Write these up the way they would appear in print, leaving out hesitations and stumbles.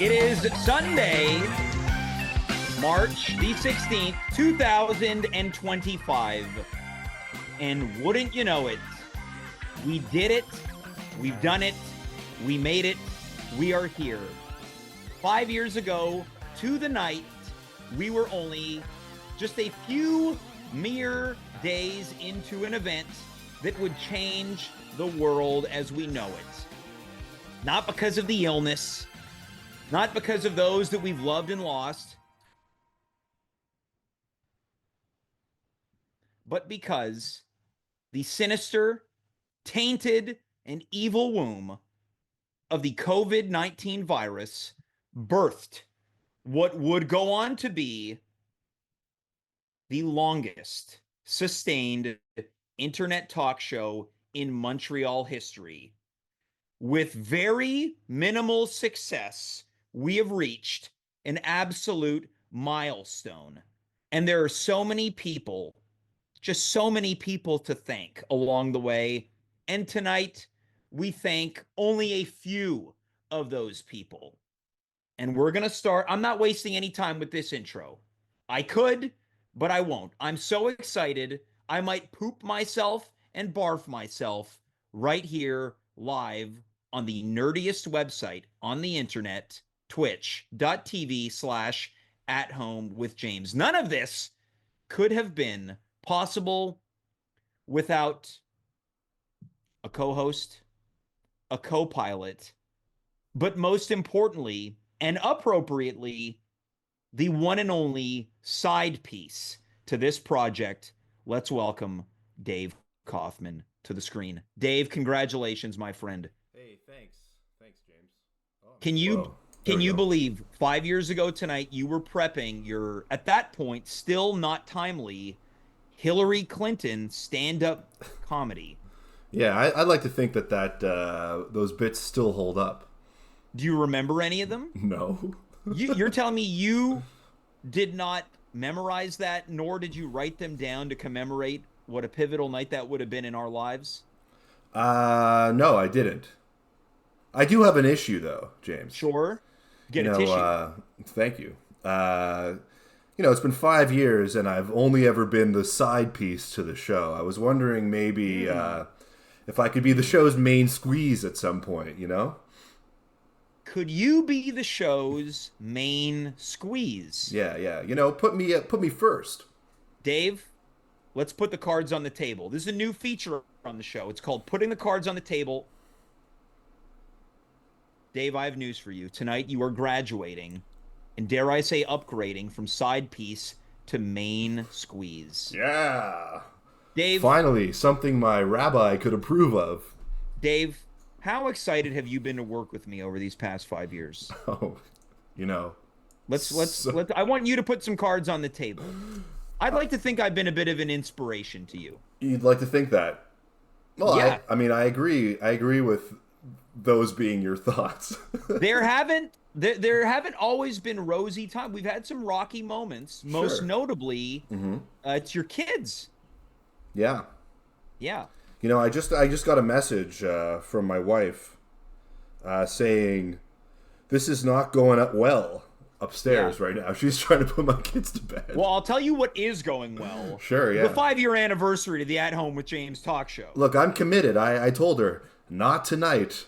It is Sunday, March the 16th, 2025. And wouldn't you know it, we did it, we've done it, we made it, we are here. 5 years ago to the night, we were only just a few mere days into an event that would change the world as we know it. Not because of the illness, not because of those that we've loved and lost, but because the sinister, tainted, and evil womb of the COVID-19 virus birthed what would go on to be the longest sustained internet talk show in Montreal history. With very minimal success, we have reached an absolute milestone. And there are so many people, just so many people to thank along the way. And tonight, we thank only a few of those people. And we're going to start. I'm not wasting any time with this intro. I could, but I won't. I'm so excited, I might poop myself and barf myself right here live on the nerdiest website on the internet, twitch.tv/athomewithjames. None of this could have been possible without a co-host, a co-pilot, but most importantly and appropriately, the one and only side piece to this project. Let's welcome Dave Kaufman to the screen. Dave, congratulations, my friend. Hey, thanks. Thanks, James. Oh, Can you believe 5 years ago tonight you were prepping your, at that point, still not timely, Hillary Clinton stand-up comedy? Yeah, I'd like to think that those bits still hold up. Do you remember any of them? No. You're telling me you did not memorize that, nor did you write them down to commemorate what a pivotal night that would have been in our lives? No, I didn't. I do have an issue, though, James. Sure. Get a tissue. Thank you. It's been 5 years, and I've only ever been the side piece to the show. I was wondering maybe if I could be the show's main squeeze at some point, you know? Could you be the show's main squeeze? Yeah. Put me first. Dave, let's put the cards on the table. This is a new feature on the show. It's called Putting the Cards on the Table. Dave, I have news for you. Tonight you are graduating, and dare I say upgrading, from side piece to main squeeze. Yeah. Dave. Finally, something my rabbi could approve of. Dave, how excited have you been to work with me over these past 5 years? Oh, Let's I want you to put some cards on the table. I'd like to think I've been a bit of an inspiration to you. You'd like to think that. Well, yeah. I agree. I agree with those being your thoughts. There haven't always been rosy times. We've had some rocky moments. Most notably, it's your kids. Yeah. Yeah. I just got a message from my wife saying this is not going up well upstairs right now. She's trying to put my kids to bed. Well, I'll tell you what is going well. Sure, yeah. The 5-year anniversary to the At Home with James talk show. Look, I'm committed. I told her, not tonight.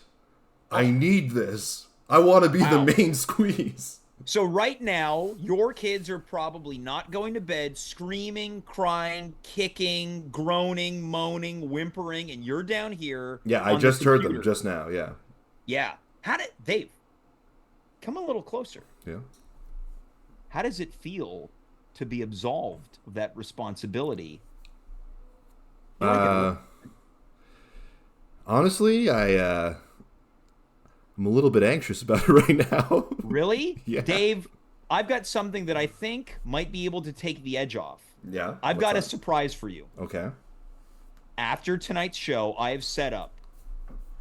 I need this. I want to be the main squeeze. So right now, your kids are probably not going to bed, screaming, crying, kicking, groaning, moaning, whimpering, and you're down here. Yeah, I just heard them just now, yeah. Yeah. Dave, come a little closer. Yeah. How does it feel to be absolved of that responsibility? Honestly, I'm a little bit anxious about it right now. Really? Yeah. Dave, I've got something that I think might be able to take the edge off. Yeah? I've got a surprise for you. Okay. After tonight's show, I have set up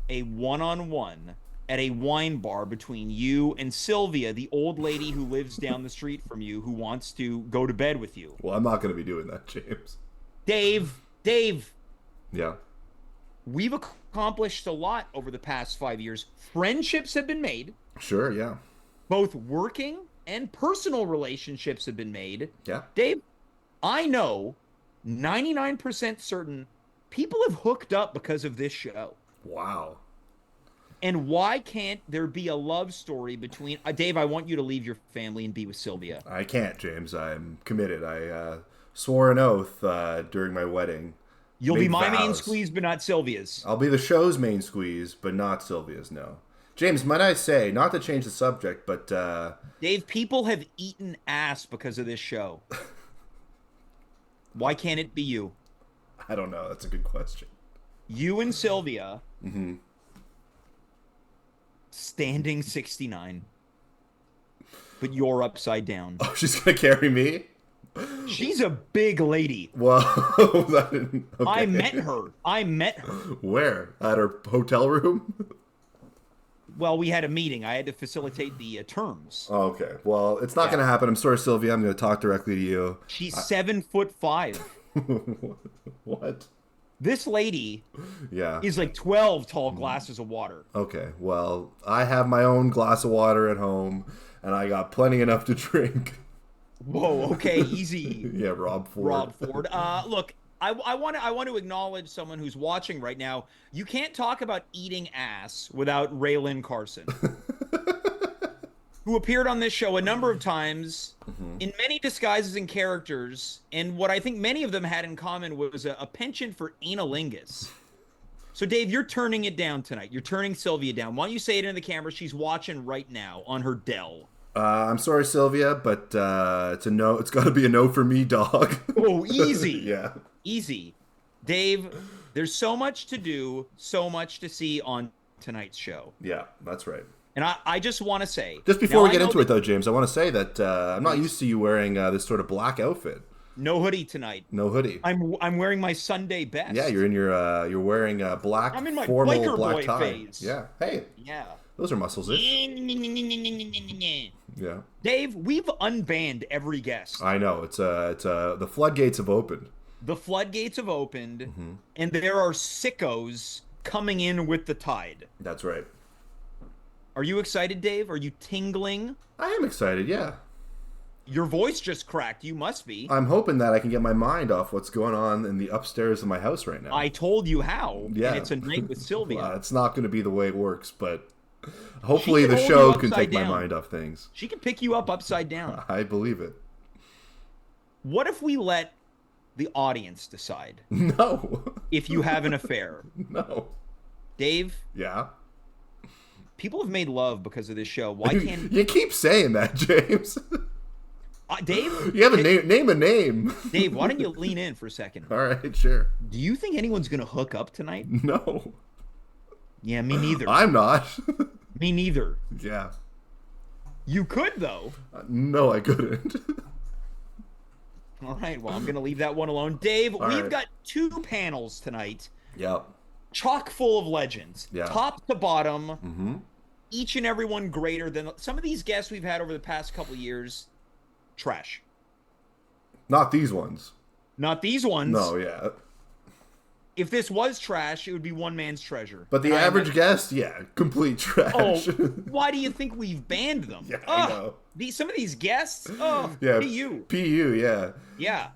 a one-on-one at a wine bar between you and Sylvia, the old lady who lives down the street from you, who wants to go to bed with you. Well, I'm not going to be doing that, James. Dave. Yeah. We've accomplished a lot over the past 5 years. Friendships have been made. Sure, yeah. Both working and personal relationships have been made. Yeah. Dave, I know 99% certain people have hooked up because of this show. Wow. And why can't there be a love story between Dave? I want you to leave your family and be with Sylvia. I can't, James. I'm committed. I swore an oath during my wedding. You'll be Made my main vows. squeeze, but not Sylvia's. I'll be the show's main squeeze, but not Sylvia's, no. James, might I say, not to change the subject, but Dave, people have eaten ass because of this show. Why can't it be you? I don't know. That's a good question. You and Sylvia Mm-hmm. standing 69, but you're upside down. Oh, she's gonna carry me? She's a big lady. Well, I didn't. Okay. I met her. Where? At her hotel room? Well, we had a meeting. I had to facilitate the terms. Oh, okay. Well, it's not Yeah. gonna happen. I'm sorry, Sylvia. I'm gonna talk directly to you. She's 7'5". What? This lady Yeah. is like 12 tall glasses of water. Okay. Well, I have my own glass of water at home, and I got plenty enough to drink. Whoa, okay, easy. Yeah, Rob Ford. Rob Ford. Look, I want to acknowledge someone who's watching right now. You can't talk about eating ass without Raylan Carson, who appeared on this show a number of times in many disguises and characters, and what I think many of them had in common was a penchant for analingus. So, Dave, you're turning it down tonight. You're turning Sylvia down. Why don't you say it into the camera? She's watching right now on her Dell. I'm sorry, Sylvia, but it's a no. It's got to be a no for me, dog. Oh, easy. Yeah. Easy. Dave, there's so much to do, so much to see on tonight's show. Yeah, that's right. And I just want to say... Just before now, we get into it, though, James, I want to say that I'm not used to you wearing this sort of black outfit. No hoodie tonight. No hoodie. I'm wearing my Sunday best. Yeah, you're wearing a black I'm in my formal biker black boy tie. phase. Yeah. Hey, Yeah. those are muscles-ish. Yeah. Dave, we've unbanned every guest. I know. It's the floodgates have opened. The floodgates have opened, and there are sickos coming in with the tide. That's right. Are you excited, Dave? Are you tingling? I am excited, yeah. Your voice just cracked. You must be. I'm hoping that I can get my mind off what's going on in the upstairs of my house right now. I told you how. Yeah. And it's a night with Sylvia. It's not going to be the way it works, but hopefully She can the hold show you can upside take my down. mind off things. She can pick you up upside down. I believe it. What if we let the audience decide No. if you have an affair? No. Dave, Yeah. people have made love because of this show. Why can't You keep saying that, James. Dave? You have a name a name. Dave, why don't you lean in for a second? All right, sure. Do you think anyone's gonna hook up tonight? No. Yeah, me neither. I'm not. Me neither. Yeah. You could though. No, I couldn't. All right, well, I'm gonna leave that one alone. Dave, we've right. got two panels tonight, Yep. chock full of legends, Yeah. top to bottom. Mm-hmm. Each and every one greater than some of these guests we've had over the past couple years. Trash. Not these ones. Not these ones. No, yeah. If this was trash, it would be one man's treasure. But the And I average imagine- guest, yeah, complete trash. Oh, why do you think we've banned them? Yeah, I know. Some of these guests, yeah. PU. PU, yeah. Yeah.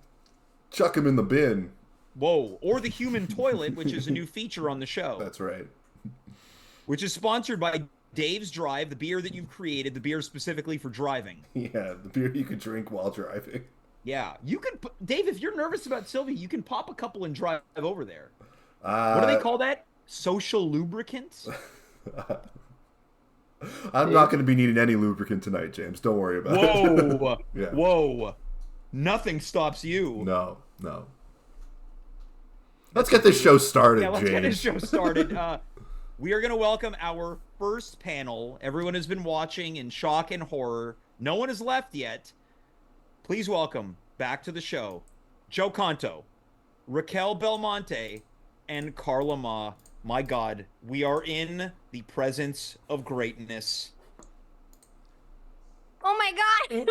Chuck them in the bin. Whoa. Or the human toilet, which is a new feature on the show. That's right. Which is sponsored by Dave's Drive, the beer that you've created, the beer specifically for driving. Yeah, the beer you could drink while driving. Yeah. You could, Dave, if you're nervous about Sylvia, you can pop a couple and drive over there. What do they call that? Social lubricants? I'm not going to be needing any lubricant tonight, James. Don't worry about it. Whoa. Yeah. Whoa. Nothing stops you. No. Let's get this show started, Yeah, let's James. get this show started. We are going to welcome our first panel. Everyone has been watching in shock and horror. No one has left yet. Please welcome back to the show, Joe Conto, Racquel Belmonte, and Carla Mah. My God, we are in the presence of greatness. Oh my God!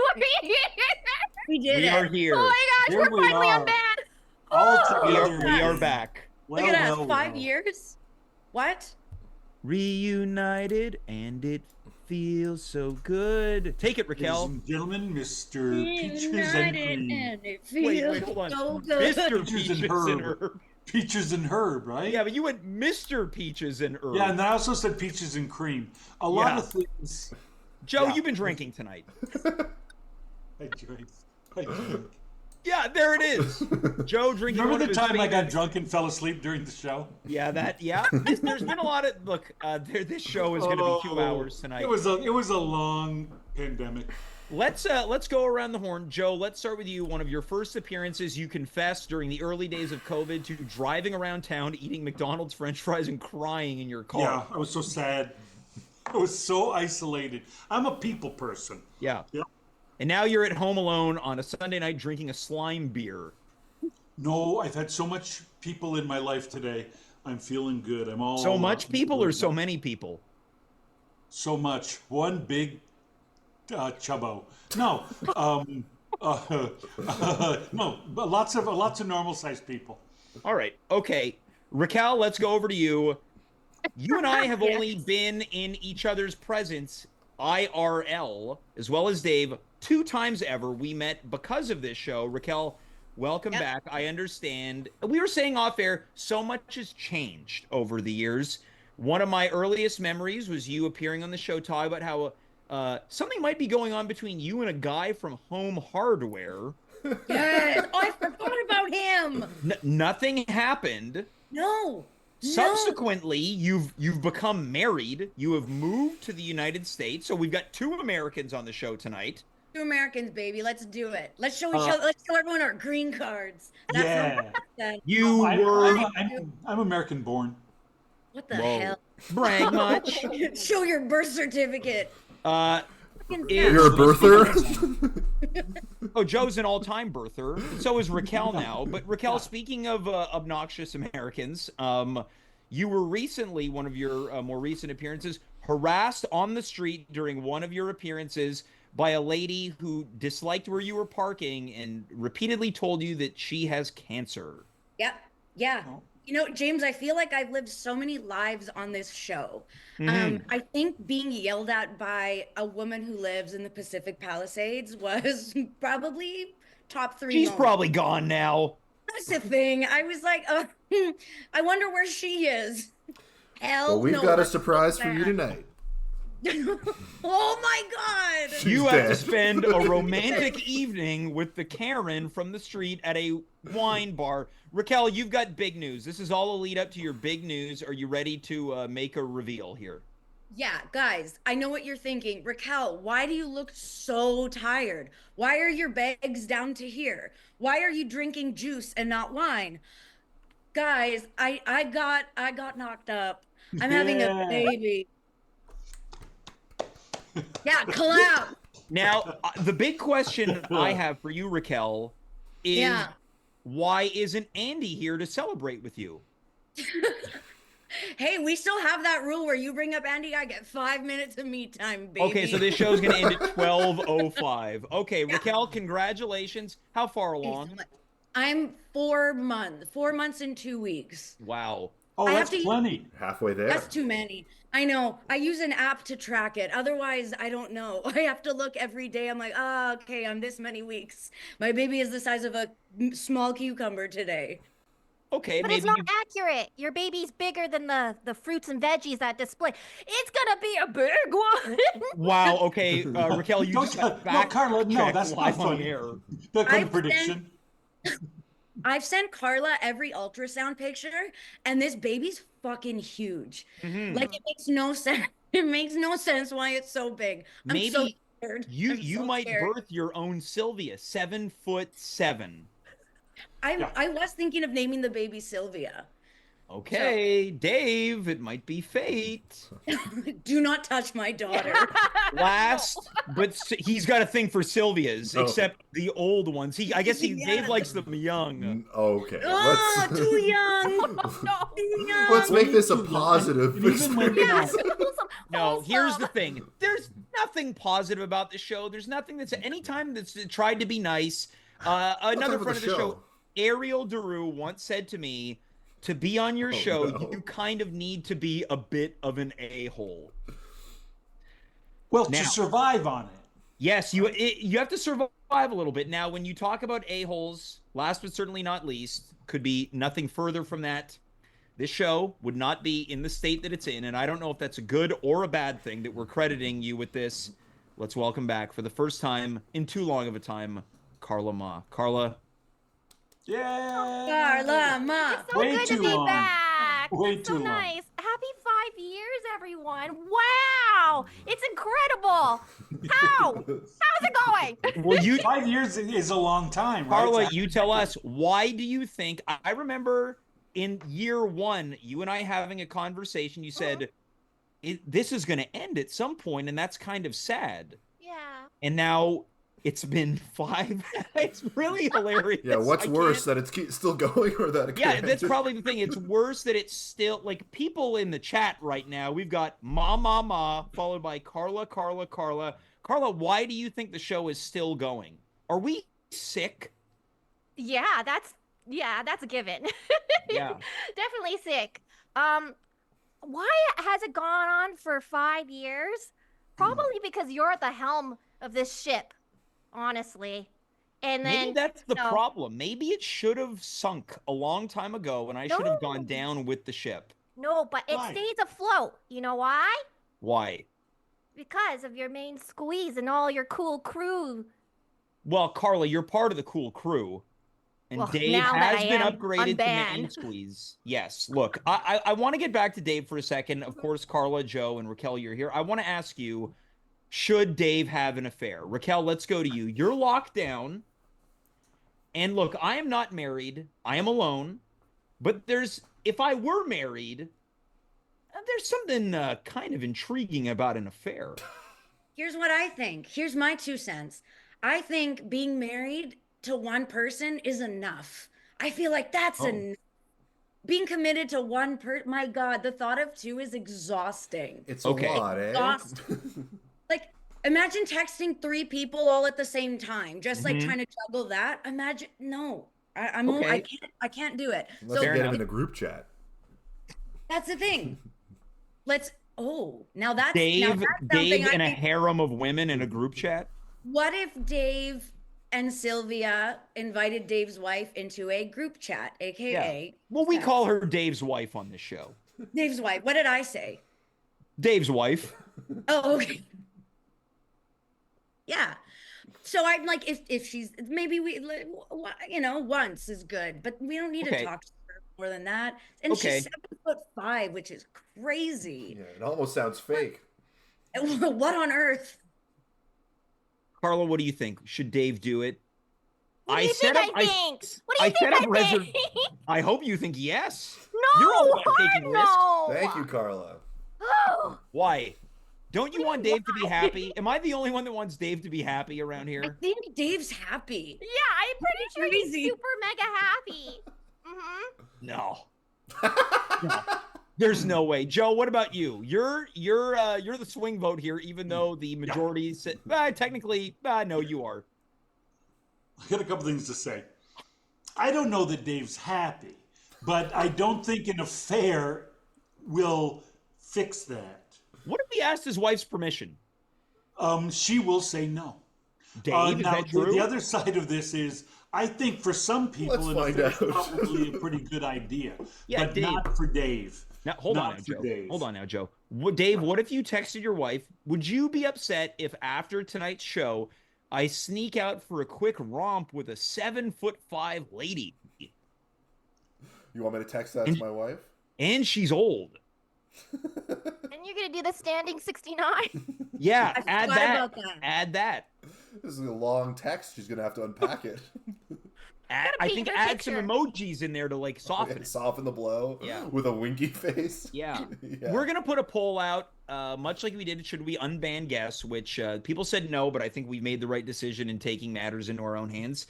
We did We it. are here. Oh my gosh, Here we're we finally are. on band. All Oh, We together. are back. Look at us, 5 years. What? Reunited, and it feels so good. Take it, Ladies Racquel. and gentlemen, Mr. Peaches and Cream. And it Wait, feels hold on. so good. Mr. Peaches Peaches and and Herb. Herb. Peaches and Herb, right? Yeah, but you went Mr. Peaches and Herb. Yeah, and I also said peaches and cream. A lot Yeah. of things. Joe, Yeah. you've been drinking tonight. I drank. Yeah, there it is. Joe drinking. Remember one the of his time I got favorite- drunk and fell asleep during the show? Yeah, there's been a lot of look. This show is going to be 2 hours tonight. It was a long pandemic. Let's go around the horn. Joe, let's start with you. One of your first appearances, you confessed during the early days of COVID to driving around town, eating McDonald's French fries, and crying in your car. Yeah, I was so sad. I was so isolated. I'm a people person. Yeah. Yeah. And now you're at home alone on a Sunday night drinking a slime beer. No, I've had so much people in my life today. I'm feeling good. I'm all So much people or good so now. many people? So much. One big chubbo. No, no, but lots of normal sized people. All right. Okay. Raquel, let's go over to you. You and I have Yes. only been in each other's presence, IRL, as well as Dave, 2 times ever. We met because of this show. Raquel, welcome Yep. back. I understand. We were saying off air, so much has changed over the years. One of my earliest memories was you appearing on the show talking about how something might be going on between you and a guy from Home Hardware. Yes. Oh, I forgot about him. Nothing happened. No. Subsequently, you've become married. You have moved to the United States. So we've got 2 Americans on the show tonight. 2 Americans, baby. Let's do it. Let's show each other. Let's show everyone our green cards. That's Yeah. Then. You were I'm American born. What the Whoa. hell? brag much. Show your birth certificate. You're a birther? Oh, Joe's an all-time birther. So is Raquel now. But Raquel, speaking of obnoxious Americans, you were recently, one of your more recent appearances, harassed on the street during one of your appearances by a lady who disliked where you were parking and repeatedly told you that she has cancer. Yep. Yeah. You know, James, I feel like I've lived so many lives on this show. I think being yelled at by a woman who lives in the Pacific Palisades was probably top 3. She's moments. probably gone now. That's the thing. I was like, I wonder where she is. Hell Well, we've no, got a let's surprise go for you back. tonight. Oh my God. She's You have to dead. spend a romantic evening with the Karen from the street at a wine bar. Raquel, you've got big news. This is all a lead up to your big news. Are you ready to make a reveal here? Yeah, guys, I know what you're thinking. Racquel, why do you look so tired? Why are your bags down to here? Why are you drinking juice and not wine? Guys, I got knocked up. I'm having a baby. Yeah, clap. Now, the big question I have for you, Raquel, is Yeah. why isn't Andy here to celebrate with you? Hey, we still have that rule where you bring up Andy, I get 5 minutes of me time, baby. Okay, so this show's going to end at 12:05. Okay, Raquel, congratulations. How far Thank you so along? much. I'm 4 months and 2 weeks. Wow. Oh, I have that's to use- plenty. Halfway there. That's too many. I know. I use an app to track it. Otherwise, I don't know. I have to look every day. I'm like, okay, I'm this many weeks. My baby is the size of a small cucumber today. Okay, But maybe it's not you... accurate. Your baby's bigger than the fruits and veggies that display. It's gonna be a big one. Wow, okay, Raquel, you just got No, fact Carla, no, checked that's not live on funny. the air. That kind I've of prediction. I've sent Carla every ultrasound picture, and this baby's fucking huge. Mhm. Like, it makes no sense. It makes no sense why it's so big. I'm so Maybe scared. You I'm so might scared. birth your own Sylvia, 7'7". I was thinking of naming the baby Sylvia. Okay, Dave, it might be fate. Do not touch my daughter. Last, but he's got a thing for Sylvias, Oh. except the old ones. I guess Yeah. Dave likes them young. Okay. Oh, Let's, too young. Too young. let's make this a And positive even when, experience. No, here's the thing. There's nothing positive about the show. There's nothing that's anytime that's tried to be nice. Another about friend the of the show, show? Ariel Daru, once said to me, to be on your show, no. you kind of need to be a bit of an a-hole. Well, Now, to survive on it. yes, you have to survive a little bit. Now, when you talk about a-holes, last but certainly not least, could be nothing further from that. This show would not be in the state that it's in, and I don't know if that's a good or a bad thing that we're crediting you with this. Let's welcome back for the first time in too long of a time, Carla Mah. Carla. Yeah. Carla Mah. It's so Way good to too be long. back. Way That's so too long. nice. Happy 5 years, everyone. Wow. It's incredible. How? How's it going? Well, 5 years is a long time, right? Carla, It's you tell us, why do you think, I remember in year one, you and I having a conversation, you said, this is going to end at some point, and that's kind of sad. Yeah. And now it's been 5. It's really hilarious. Yeah, what's worse, that it's still going or that it Yeah, can't? that's probably the thing. It's worse that it's still, like, people in the chat right now, we've got Ma, followed by Carla. Carla, why do you think the show is still going? Are we sick? Yeah, that's a given. Yeah. Definitely sick. Why has it gone on for 5 years? Probably because you're at the helm of this ship, honestly. And then Maybe that's the no. problem. Maybe it should have sunk a long time ago, and I should have gone No. down with the ship. No, but it Why? stays afloat. You know why? Why? Because of your main squeeze and all your cool crew. Well, Carla, you're part of the cool crew. And Well, Dave now that has I been am upgraded to main unbanned. squeeze. Yes. Look, I want to get back to Dave for a second. Of course, Carla, Joe, and Racquel, you're here. I want to ask you, should Dave have an affair? Racquel, let's go to you. You're locked down. And look, I am not married. I am alone. But if I were married, there's something kind of intriguing about an affair. Here's what I think. Here's my 2 cents. I think being married to one person is enough. I feel like that's enough. Being committed to one person, my God, the thought of 2 is exhausting. It's Okay. a lot, eh? Exhausting. Like, imagine texting 3 people all at the same time, just like trying to juggle that. Imagine, no, Okay. I can't do it. Unless So you get him in a group chat. that's the thing. Now that's Dave something I and a think. harem of women in a group chat? What if Dave and Sylvia invited Dave's wife into a group chat, aka Well, we call her Dave's wife on this show. Dave's wife? What did I say? Dave's wife. Oh, okay. Yeah. So I'm like, if she's maybe once is good, but we don't need to Okay. talk to her more than that. And Okay. she's 7'5", which is crazy. Yeah, it almost sounds fake. What on earth? Carla, what do you think? Should Dave do it? What do you think I think? What do you set think up I think? I hope you think yes. No, You're all about taking risks. no. Thank you, Carla. Oh, Why? Don't you want Dave to be happy? Am I the only one that wants Dave to be happy around I here? think Dave's happy. yeah, I'm pretty sure he's Crazy. super mega happy. Mm-hmm. No. No. There's no way. Joe, what about you? You're the swing vote here, even though the majority said technically, no, you are. I got a couple things to say. I don't know that Dave's happy, but I don't think an affair will fix that. What if he asked his wife's permission? She will say no. Dave, is now, that true? the other side of this is, I think for some people, Let's an find affair is out. probably a pretty good idea, Yeah, but Dave. not for Dave. Now, hold on Not now, for Joe. Dave. Hold on now, Joe. Dave, what if you texted your wife? Would you be upset if after tonight's show, I sneak out for a quick romp with a 7'5" lady, You want me to text that to my wife? and she's old? And you're gonna do the standing 69. Yeah, I add forgot that. about that. Add that. This is a long text. She's gonna have to unpack it. I think paint her add some picture. emojis in there to like soften it. Soften the blow. Yeah. With a winky face. Yeah. Yeah. We're gonna put a poll out, much like we did. Should we unban guests? Which people said no, but I think we made the right decision in taking matters into our own hands.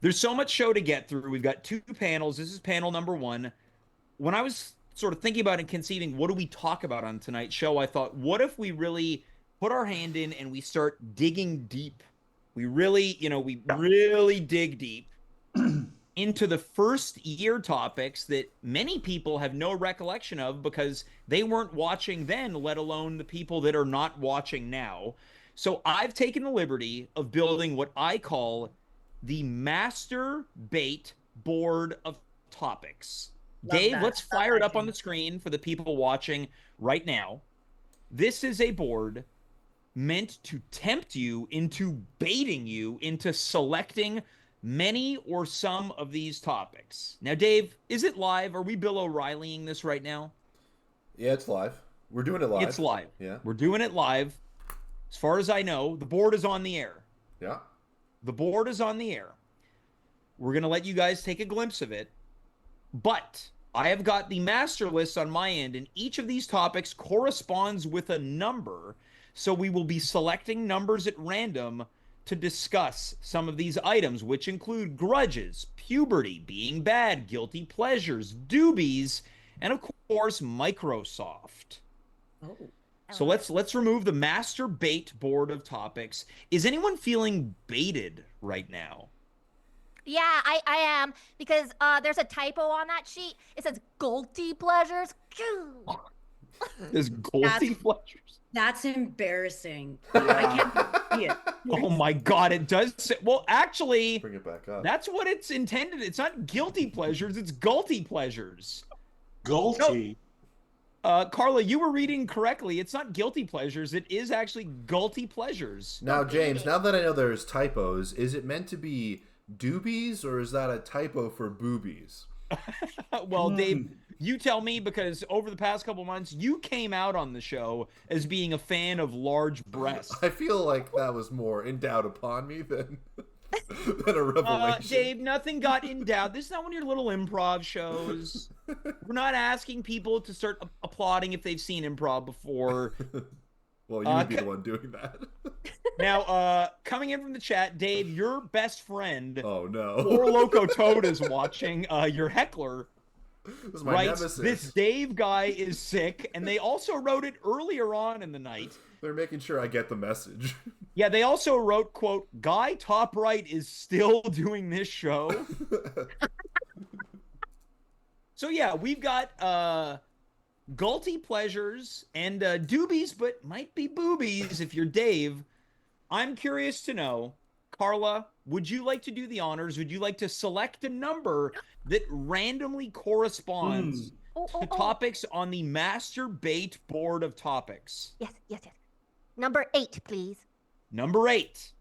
There's so much show to get through. We've got 2 panels. This is panel number 1. When I was sort of thinking about and conceiving, what do we talk about on tonight's show? I thought, what if we really put our hand in and we start digging deep? We really, we really dig deep. into the first year topics that many people have no recollection of because they weren't watching then, let alone the people that are not watching now. So I've taken the liberty of building what I call the master bait board of topics. Love Dave, that. let's Love fire it that, up on the James. screen for the people watching right now. This is a board meant to tempt you into baiting you into selecting many or some of these topics. Now, Dave, is it live? Are we Bill O'Reillying this right now? Yeah, it's live. We're doing it live. It's live. Yeah. We're doing it live. As far as I know, the board is on the air. Yeah. The board is on the air. We're going to let you guys take a glimpse of it. But I have got the master list on my end, and each of these topics corresponds with a number. So we will be selecting numbers at random to discuss some of these items, which include grudges, puberty, being bad, guilty pleasures, doobies, and of course, Microsoft. Oh. So let's remove the master bait board of topics. Is anyone feeling baited right now? Yeah, I am, because there's a typo on that sheet. It says guilty pleasures. There's guilty pleasures. That's embarrassing. I can't see it. Oh my God, it does say, well, actually, Bring it back up. that's what it's intended. It's not guilty pleasures, it's gulty pleasures. Gulty. Carla, you were reading correctly. It's not guilty pleasures. It is actually gulty pleasures. Now, James, now that I know there's typos, is it meant to be doobies or is that a typo for boobies? Well, Dave, you tell me, because over the past couple months, you came out on the show as being a fan of large breasts. I feel like that was more in doubt upon me than a revelation. Dave, nothing got in doubt. This is not one of your little improv shows. We're not asking people to start applauding if they've seen improv before. Well, you would be the one doing that. Now, coming in from the chat, Dave, your best friend, Oh no. Poor Loco Toad, is watching. Your heckler This is my writes, nemesis. "This Dave guy is sick," and they also wrote it earlier on in the night. They're making sure I get the message. Yeah, they also wrote, quote, "Guy top right is still doing this show." So yeah, we've got gulty pleasures and doobies, but might be boobies if you're Dave. I'm curious to know, Carla, would you like to do the honors? Would you like to select a number that randomly corresponds to topics on the master bait board of topics? Yes. Number 8, please. Number 8.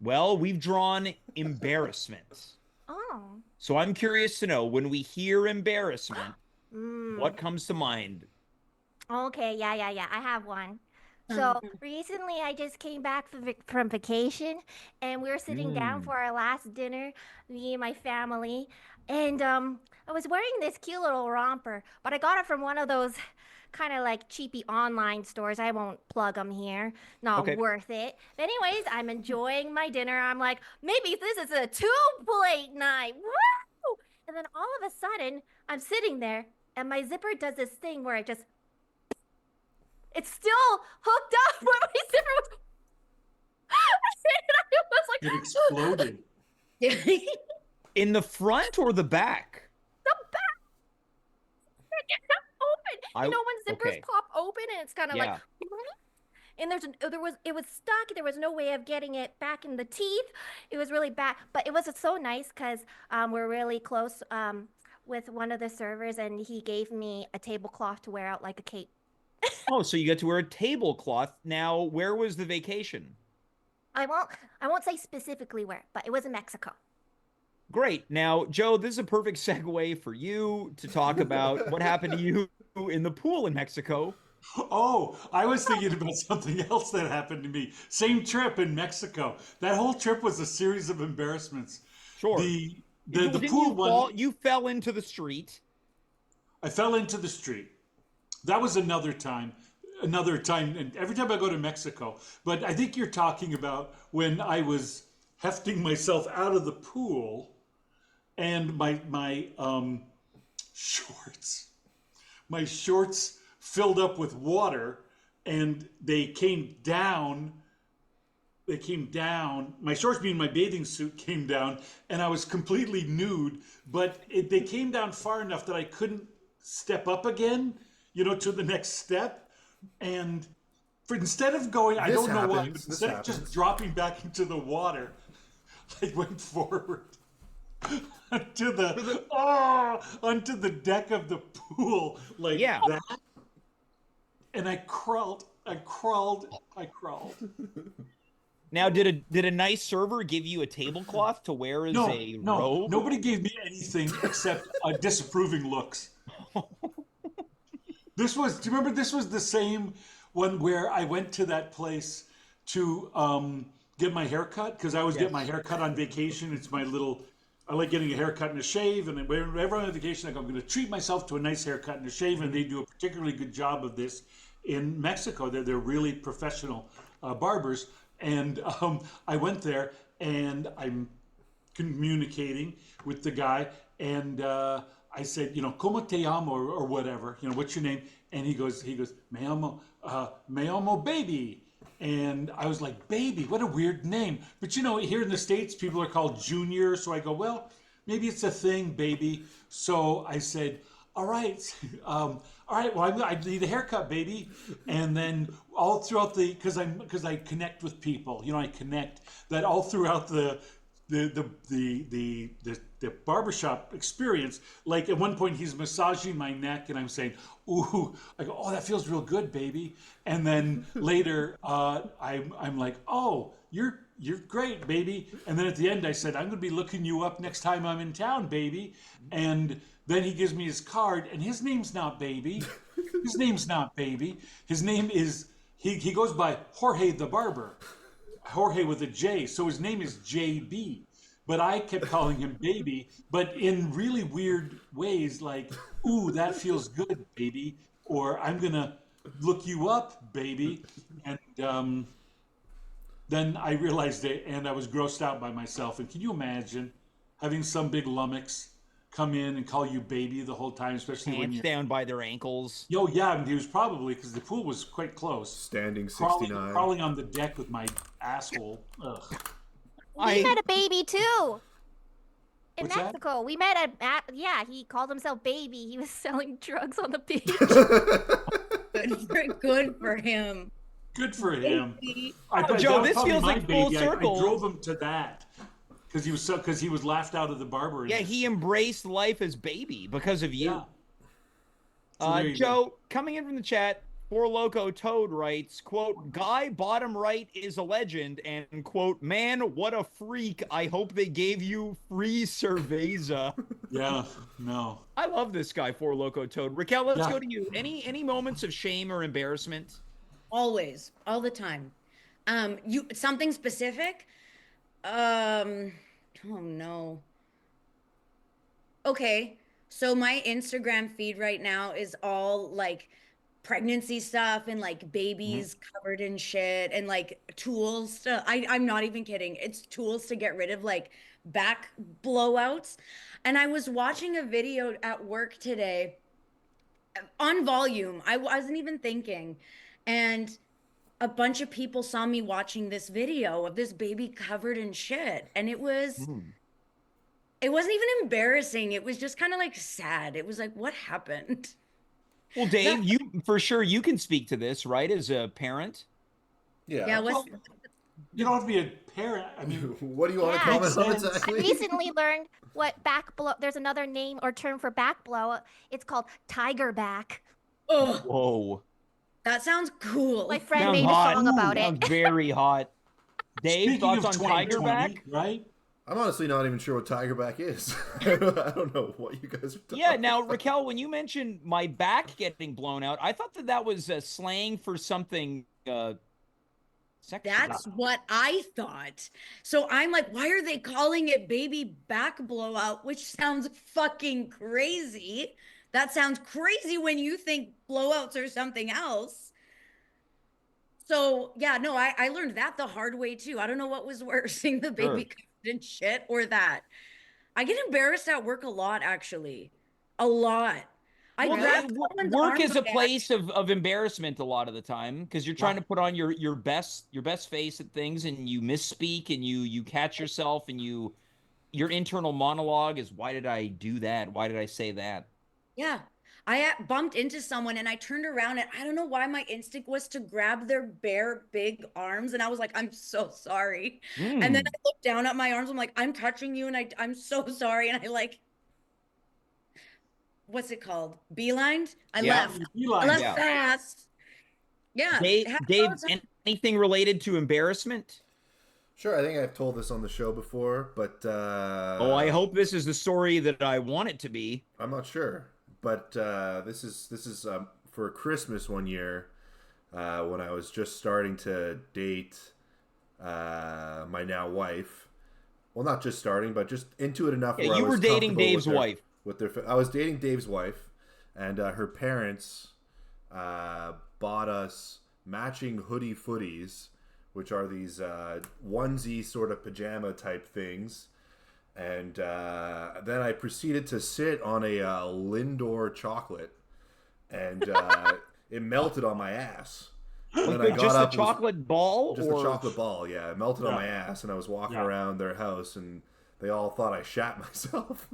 Well, we've drawn embarrassment. Oh. So I'm curious to know, when we hear embarrassment, what comes to mind? Okay, yeah. I have one. So recently, I just came back from vacation, and we were sitting down for our last dinner, me and my family, and I was wearing this cute little romper, but I got it from one of those kind of like cheapy online stores. I won't plug them here. Not worth it. But anyways, I'm enjoying my dinner. I'm like, maybe this is a 2-plate night. Woo! And then all of a sudden, I'm sitting there, and my zipper does this thing where it's still hooked up, but my zipper was. It exploded. In the front or the back? The back. It's not open. You know when zippers okay. pop open and it's kind of Yeah. like. And it was stuck. There was no way of getting it back in the teeth. It was really bad, but it was so nice because we're really close with one of the servers, and he gave me a tablecloth to wear out like a cape. Oh, so you got to wear a tablecloth. Now, where was the vacation? I won't say specifically where, but it was in Mexico. Great. Now, Joe, this is a perfect segue for you to talk about what happened to you in the pool in Mexico. Oh, I was thinking about something else that happened to me. Same trip in Mexico. That whole trip was a series of embarrassments. Sure. The Didn't pool you one. you fell into the street. I fell into the street. That was another time, and every time I go to Mexico. But I think you're talking about when I was hefting myself out of the pool, and my shorts filled up with water, and they came down they came down. My shorts, being my bathing suit, came down, and I was completely nude. But they came down far enough that I couldn't step up again, to the next step. And instead of going, I don't know why, but instead of just dropping back into the water, I went forward onto the deck of the pool like that. And I crawled. Now, did a nice server give you a tablecloth to wear as a robe? Nobody gave me anything except disapproving looks. Do you remember this was the same one where I went to that place to get my hair cut? Because I always get my hair cut on vacation. It's I like getting a haircut and a shave, and whenever I'm on vacation, I'm going to treat myself to a nice haircut and a shave, and they do a particularly good job of this in Mexico. They're really professional barbers, and I went there, and I'm communicating with the guy, and I said, "Cómo te llamo?" or whatever, what's your name? And he goes, "Me llamo baby." And I was like, baby, what a weird name. But here in the States, people are called Junior. So I go, well, maybe it's a thing, baby. So I said, all right, well, I need a haircut, baby. And then all throughout because I connect with people, I connect that all throughout the barbershop experience. Like at one point he's massaging my neck and I'm saying, ooh, I go, oh, that feels real good, baby. And then later I'm like, oh, you're great, baby. And then at the end I said, I'm going to be looking you up next time I'm in town, baby. And then he gives me his card, and his name's not baby. His name's not baby. His name is, he goes by Jorge the Barber. Jorge with a J, so his name is JB. But I kept calling him baby, but in really weird ways, like, ooh, that feels good, baby, or I'm gonna look you up, baby. And then I realized it, and I was grossed out by myself. And can you imagine having some big lummox come in and call you baby the whole time, especially when you're down by their ankles? Yo, yeah, he was probably, because the pool was quite close. Standing 69. Crawling on the deck with my asshole. Ugh. We met a baby too. In What's Mexico. We met he called himself Baby. He was selling drugs on the beach. Good for him. Good for him. Joe, this feels like full circle. I drove him to that. Because he was laughed out of the barber. Yeah, he embraced life as baby because of you. Yeah. So Joe, coming in from the chat, Four Loco Toad writes, quote, guy bottom right is a legend, and quote, man, what a freak. I hope they gave you free cerveza. Yeah, no. I love this guy, Four Loco Toad. Racquel, let's go to you. Any moments of shame or embarrassment? Always, all the time. Something specific? Oh no. Okay, so my Instagram feed right now is all like pregnancy stuff and like babies covered in shit and like tools to, I'm not even kidding. It's tools to get rid of like back blowouts. And I was watching a video at work today on volume. I wasn't even thinking. And a bunch of people saw me watching this video of this baby covered in shit. And it wasn't even embarrassing. It was just kind of like sad. It was like, what happened? Well, Dave, you for sure you can speak to this, right? As a parent. Yeah. Yeah. You don't have to be a parent. I mean, what do you want to comment on exactly? I recently learned what back blow. There's another name or term for back blow. It's called tiger back. Oh, whoa. That sounds cool. My friend made a song about it. Sounds very hot. Dave, thoughts on tigerback? Right? I'm honestly not even sure what tigerback is. I don't know what you guys are talking about. Now, Racquel, when you mentioned my back getting blown out, I thought that was slang for something sexual. That's what I thought. So I'm like, why are they calling it baby back blowout, which sounds fucking crazy. That sounds crazy when you think blowouts are something else. So yeah, no, I learned that the hard way too. I don't know what was worse, seeing the baby covered in shit or that. I get embarrassed at work a lot, actually. A lot. I Well, grabbed someone's work arm is a by place of embarrassment a lot of the time because you're trying to put on your best face at things and you misspeak and you catch yourself and your internal monologue is why did I do that? Why did I say that? Yeah. I bumped into someone and I turned around and I don't know why my instinct was to grab their bare, big arms. And I was like, I'm so sorry. And then Mm. I looked down at my arms. I'm like, I'm touching you and I'm so sorry. And I like, what's it called? Beelined? I Yeah. left. I Beeline. left Yeah. fast. Yeah. Dave, It happens all Dave, the time. anything related to embarrassment? Sure, I think I've told this on the show before, but Oh, I hope this is the story that I want it to be. I'm not sure. But this is for Christmas one year when I was just starting to date my now wife. Well, not just starting, but just into it enough Yeah, where I you was were dating comfortable Dave's with their, wife. with their. I was dating Dave's wife, and her parents bought us matching hoodie footies, which are these onesie sort of pajama type things. And then I proceeded to sit on a Lindor chocolate, and it melted on my ass. And then I got Just a up. It was chocolate ball just or a chocolate ball. Yeah, it melted on Yeah. my ass, and I was walking Yeah. around their house, and they all thought I shat myself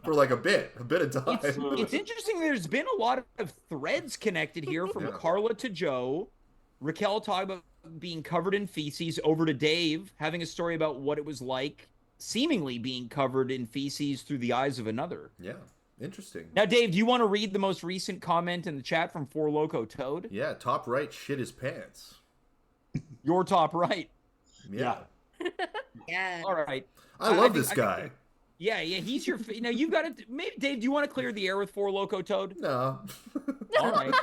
for like a bit of time. It's interesting. There's been a lot of threads connected here from Yeah. Carla to Joe. Racquel talking about being covered in feces over to Dave having a story about what it was like seemingly being covered in feces through the eyes of another. Yeah, interesting. Now, Dave, do you want to read the most recent comment in the chat from Four Loco Toad? Yeah, top right shit his pants. Your top right. Yeah, Yeah. All right. I love think- this guy. Yeah, he's your. Now you've got to. Maybe Dave, do you want to clear the air with Four Loco Toad? No. All right.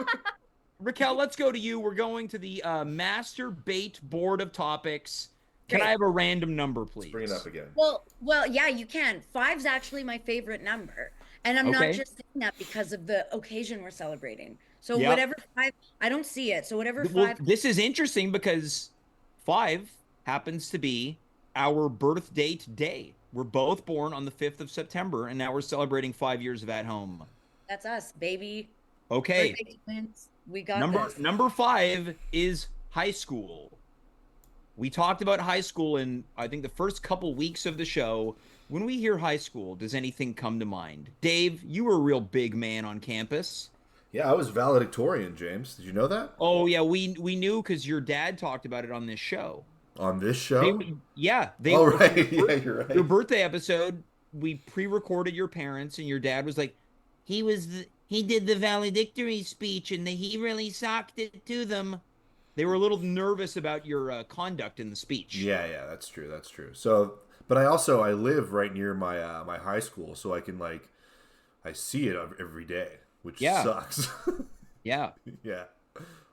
Raquel, let's go to you. We're going to the Master Bait Board of Topics. Can Great. I have a random number, please? Bring it up again. Well, yeah, you can. Five's actually my favorite number. And I'm Okay. not just saying that because of the occasion we're celebrating. So Yep. whatever five, I don't see it. So whatever Well, five, this is interesting because 5 happens to be our birth date day. We're both born on the 5th of September, and now we're celebrating 5 years of At Home. that's us, baby. Okay. Birthday twins. We got Number this. number 5 is high school. We talked about high school in, I think, the first couple weeks of the show. When we hear high school, does anything come to mind? Dave, you were a real big man on campus. Yeah, I was valedictorian, James. Did you know that? Oh, yeah, we knew because your dad talked about it on this show. On this show? They Oh, were- right. Yeah, you're right. Your birthday episode, we pre-recorded your parents, and your dad was like, he did the valedictory speech, and he really socked it to them. They were a little nervous about your conduct in the speech. Yeah, that's true. That's true. So, but I live right near my my high school, so I can I see it every day, which sucks. Yeah. Yeah,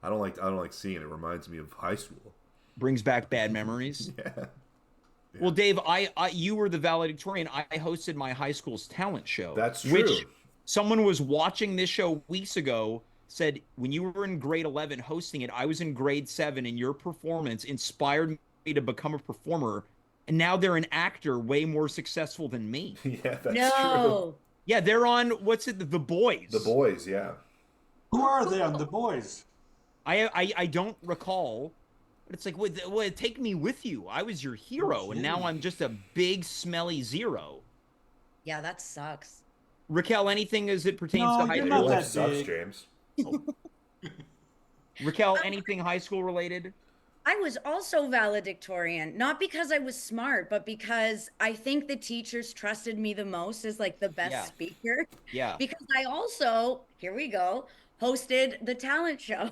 I don't like seeing it. It reminds me of high school. Brings back bad memories. Yeah. Well, Dave, you were the valedictorian. I hosted my high school's talent show. That's true. Which someone was watching this show weeks ago, said when you were in grade 11 hosting it, I was in grade 7, and your performance inspired me to become a performer. And now they're an actor way more successful than me. Yeah, that's No. Yeah, they're on, what's it, The Boys. true. The boys, yeah. Who are they on The Boys? I don't recall, but it's like, wait, take me with you. I was your hero, and now I'm just a big, smelly zero. Yeah, that sucks. Raquel, anything as it pertains No, to high you're Your not school? life that sucks, big. James. Raquel, anything high school related? I was also valedictorian, not because I was smart, but because I think the teachers trusted me the most as like the best Yeah. speaker. Yeah. Because I also, here we go, hosted the talent show.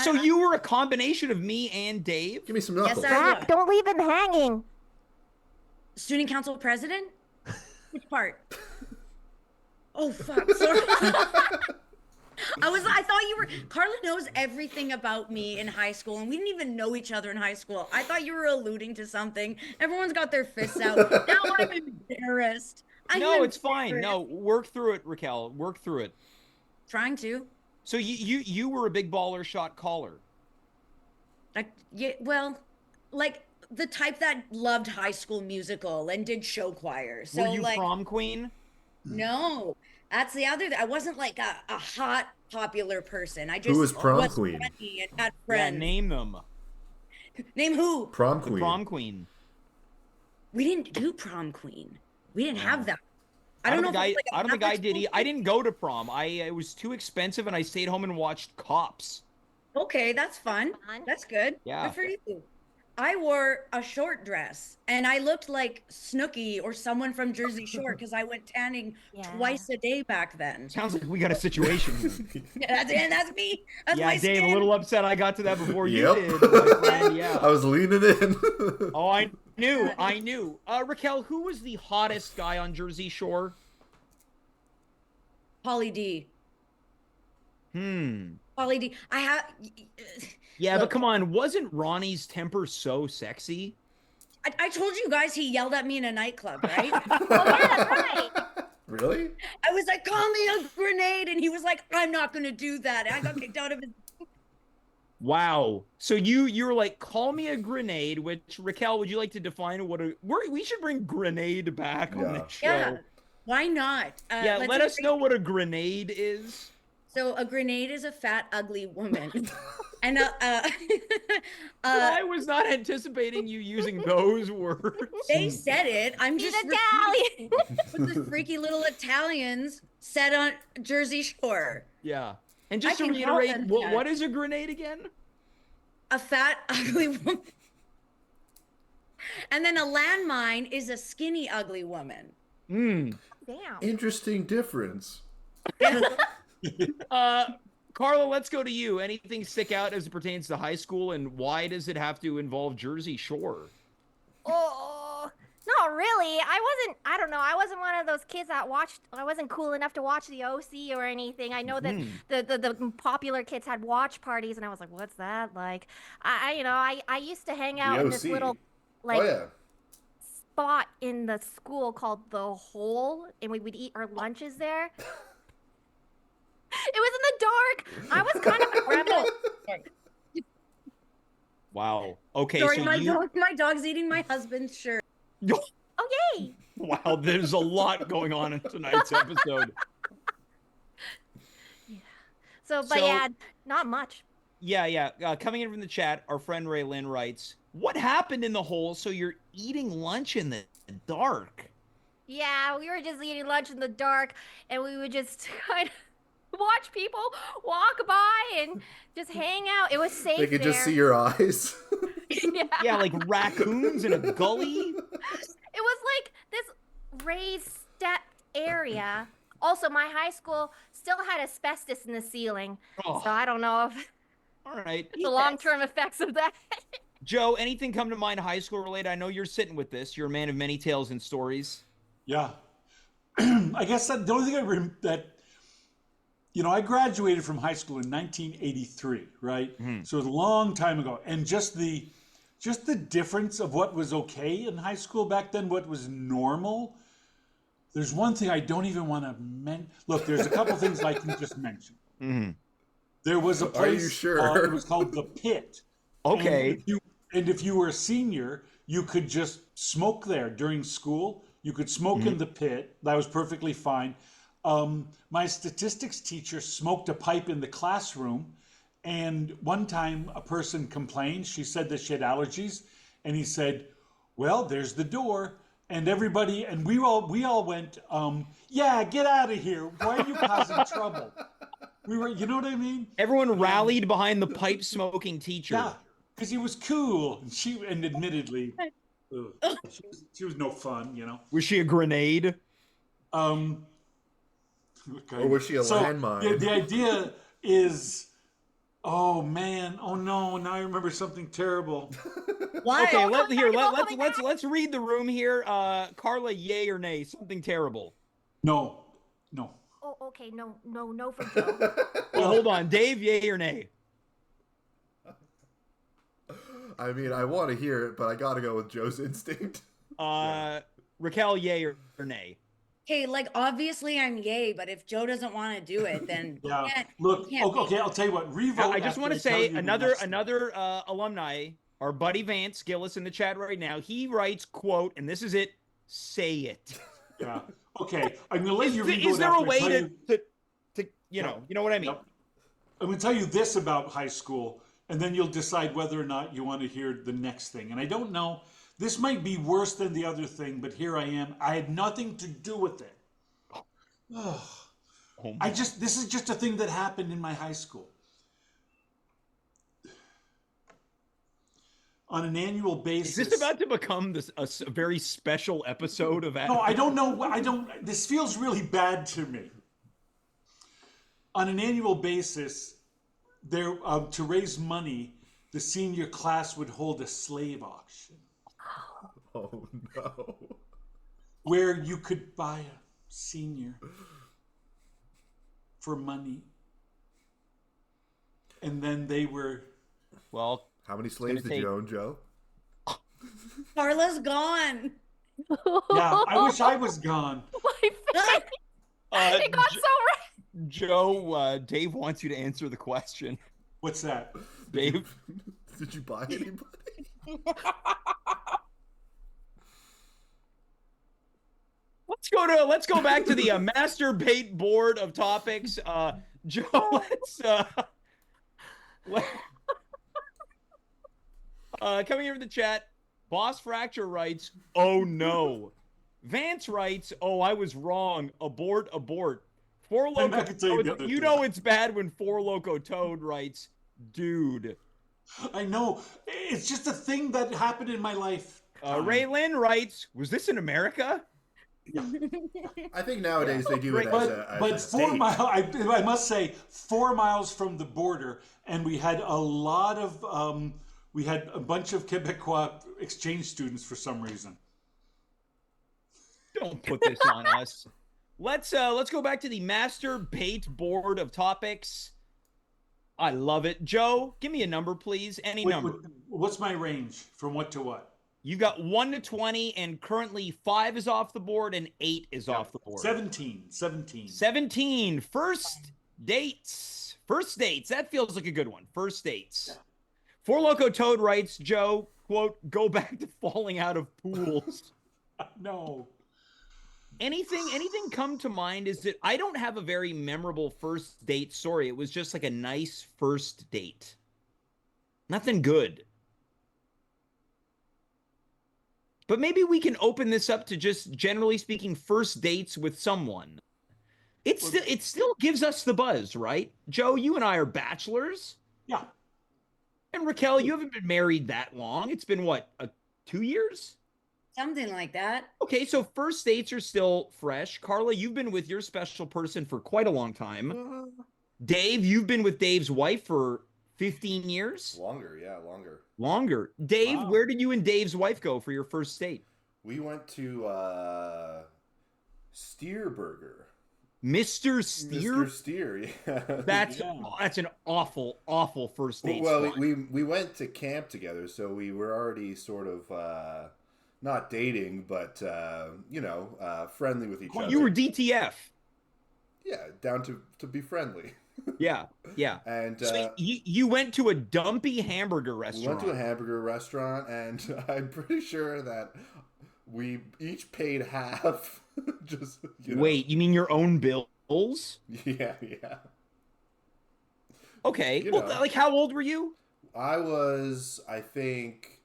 So you were a combination of me and Dave? Give me some Yes, knuckles. I- Zach, don't leave him hanging. student council president? Which part? Oh fuck, sorry. I thought you were, Carla knows everything about me in high school, and we didn't even know each other in high school. I thought you were alluding to something. Everyone's got their fists out. Now I'm embarrassed. No, it's fine. No, work through it, Raquel. Work through it. Trying to. So you were a big baller shot caller. Yeah, well, like the type that loved High School Musical and did show choir. So Were you like, prom queen? No, that's the other. I wasn't like a hot popular person. I Who just was prom was queen? funny and had Yeah, friends. name them. Name who? Prom The queen. prom queen. We didn't do prom queen. We didn't have that. I I don't don't know think if it was like I a don't think I Catholic did. school I thing. didn't go to prom. It was too expensive, and I stayed home and watched Cops. Okay, that's fun. Fun. That's good. Yeah. Good for you. I wore a short dress and I looked like Snooki or someone from Jersey Shore because I went tanning Yeah. twice a day back then. Sounds like we got a situation here. Yeah, that's me. That's Yeah, my Dave, skin. a little upset I got to that before you Yep. did, my friend. Yeah. I was leaning in. Oh, I knew. Racquel, who was the hottest guy on Jersey Shore? Pauly D. Pauly D. I have. Yeah, Look, but come on, wasn't Ronnie's temper so sexy? I told you guys he yelled at me in a nightclub, right? Oh yeah, that's right. Really? I was like, call me a grenade. And he was like, I'm not going to do that. And I got kicked out of his. Wow. So you were like, call me a grenade, which Racquel, would you like to define what we should bring grenade back on Yeah. the show. Yeah. Why not? Yeah, let's let us agree- know what a grenade is. So a grenade is a fat, ugly woman. And I was not anticipating you using those words. they said it. I'm He's just Italian. with the freaky little Italians set on Jersey Shore. Yeah. And just I to can call reiterate, them that. what is a grenade again? A fat, ugly woman. And then a landmine is a skinny, ugly woman. Hmm. Damn. Interesting difference. Carla, let's go to you. Anything stick out as it pertains to high school, and why does it have to involve Jersey Shore? Oh, not really. I don't know. I wasn't one of those kids that watched, I wasn't cool enough to watch the OC or anything. I know that the popular kids had watch parties, and I was like, what's that like? I used to hang out in this OC. little, like, Oh yeah. spot in the school called The Hole, and we would eat our lunches there. It was in the dark. I was kind of a rebel. Wow. Okay, Sorry, so my dog's eating my husband's shirt. Oh, yay. Wow, there's a lot going on in tonight's episode. So, but So- yeah, not much. Yeah. Coming in from the chat, our friend Ray Lynn writes, "What happened in the hole? So you're eating lunch in the dark?" Yeah, we were just eating lunch in the dark, and we would just kind of watch people walk by and just hang out. It was safe They could there. just see your eyes. Yeah. Yeah, like raccoons in a gully. It was like this raised step area. Also, my high school still had asbestos in the ceiling, Oh, so I don't know if all right. the long-term effects of that. Joe, anything come to mind high school related? I know you're sitting with this. You're a man of many tales and stories. Yeah. I guess the only thing I graduated from high school in 1983, right? So it was a long time ago. And just the difference of what was okay in high school back then, what was normal. There's one thing I don't even want to mention. Look, there's a couple things I can just mention. There was a place. Are you sure? It was called the Pit. Okay. And if you were a senior, you could just smoke there during school. You could smoke in the pit. That was perfectly fine. My statistics teacher smoked a pipe in the classroom. And one time a person complained. She said that she had allergies. And he said, well, there's the door. And everybody, and we all went, yeah, get out of here. Why are you causing trouble? We were, you know what I mean? Everyone rallied behind the pipe smoking teacher. Yeah, because he was cool. And admittedly, she was no fun, you know. Was she a grenade? Okay. Or was she a landmine? The idea is, oh man, oh no, now I remember something terrible. Why? Okay, Oh, let's read the room here. Carla, yay or nay? Something terrible. No. Oh, okay, no for Joe. Well, hold on, Dave, yay or nay? I mean, I want to hear it, but I got to go with Joe's instinct. Racquel, yay or nay? Okay, like obviously I'm gay, but if Joe doesn't want to do it, then Yeah. you can't- Look, you can't okay, I'll tell you what. Revote. I just after want to tell say you the another next- alumni, our buddy Vance Gillis in the chat right now. He writes, quote, and this is it, say it. Yeah. Okay. I'm gonna let you read. Is there a way to Yeah. you know what I mean? Yep. I'm going to tell you this about high school, and then you'll decide whether or not you want to hear the next thing. And I don't know, this might be worse than the other thing, but here I am. I had nothing to do with it. Ugh. Oh my. This is just a thing that happened in my high school. On an annual basis. Is this about to become a very special episode of? No, I don't know. This feels really bad to me. On an annual basis, there to raise money, the senior class would hold a slave auction. Oh no. Where you could buy a senior for money. And then they were... Well, how many slaves did you own, Joe? Carla's gone. Yeah, I wish I was gone. It got so right. Joe, Dave wants you to answer the question. What's that? Dave? Did you buy anybody? Let's go back to the master bait board of topics. Joe, coming here in the chat, Boss Fracture writes, "Oh no." Vance writes, "Oh, I was wrong. Abort, abort." Four Loco Toad, you know it's bad when Four Loco Toad writes, "Dude." I know. It's just a thing that happened in my life. Ray Lynn writes, "Was this in America?" I think nowadays they do it as a 4 miles. I must say, 4 miles from the border, and we had a lot of we had a bunch of Quebecois exchange students for some reason. Don't put this on us. Let's go back to the master bait board of topics. I love it. Joe, give me a number, please. Any number. What's my range? From what to what? You got 1 to 20, and currently 5 is off the board and 8 is off the board. 17. 17. First dates. That feels like a good one. First dates. Yeah. Four Loco Toad writes, Joe, quote, "Go back to falling out of pools." No. Anything come to mind? Is that I don't have a very memorable first date story. It was just like a nice first date. Nothing good. But maybe we can open this up to just generally speaking first dates with someone. It still gives us the buzz, right? Joe, you and I are bachelors. Yeah. And Racquel, you haven't been married that long. It's been what, 2 years? Something like that. Okay, so first dates are still fresh. Carla, you've been with your special person for quite a long time. Dave, you've been with Dave's wife for 15 years? Longer. Dave, wow. Where did you and Dave's wife go for your first date? We went to Steer Burger. Mr. Steer? Mr. Steer, yeah. That's an awful first date. Well, we went to camp together, so we were already sort of not dating, but friendly with each other. You were DTF. Yeah, down to be friendly. Yeah. And so you went to a dumpy hamburger restaurant. We went to a hamburger restaurant, and I'm pretty sure that we each paid half. Just Wait, you mean your own bills? Yeah. Okay. Like how old were you? I was, I think,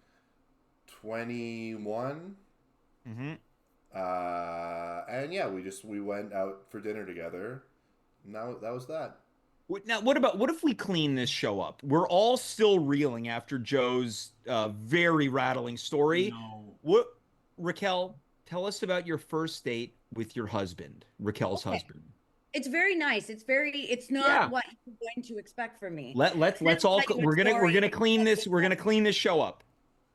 21. Mm-hmm. And yeah, we went out for dinner together. And that was that. Now, what if we clean this show up? We're all still reeling after Joe's very rattling story. No. Racquel, tell us about your first date with your husband, Raquel's husband. It's very nice. It's not what you're going to expect from me. Let's all we're gonna clean this. We're gonna clean this show up.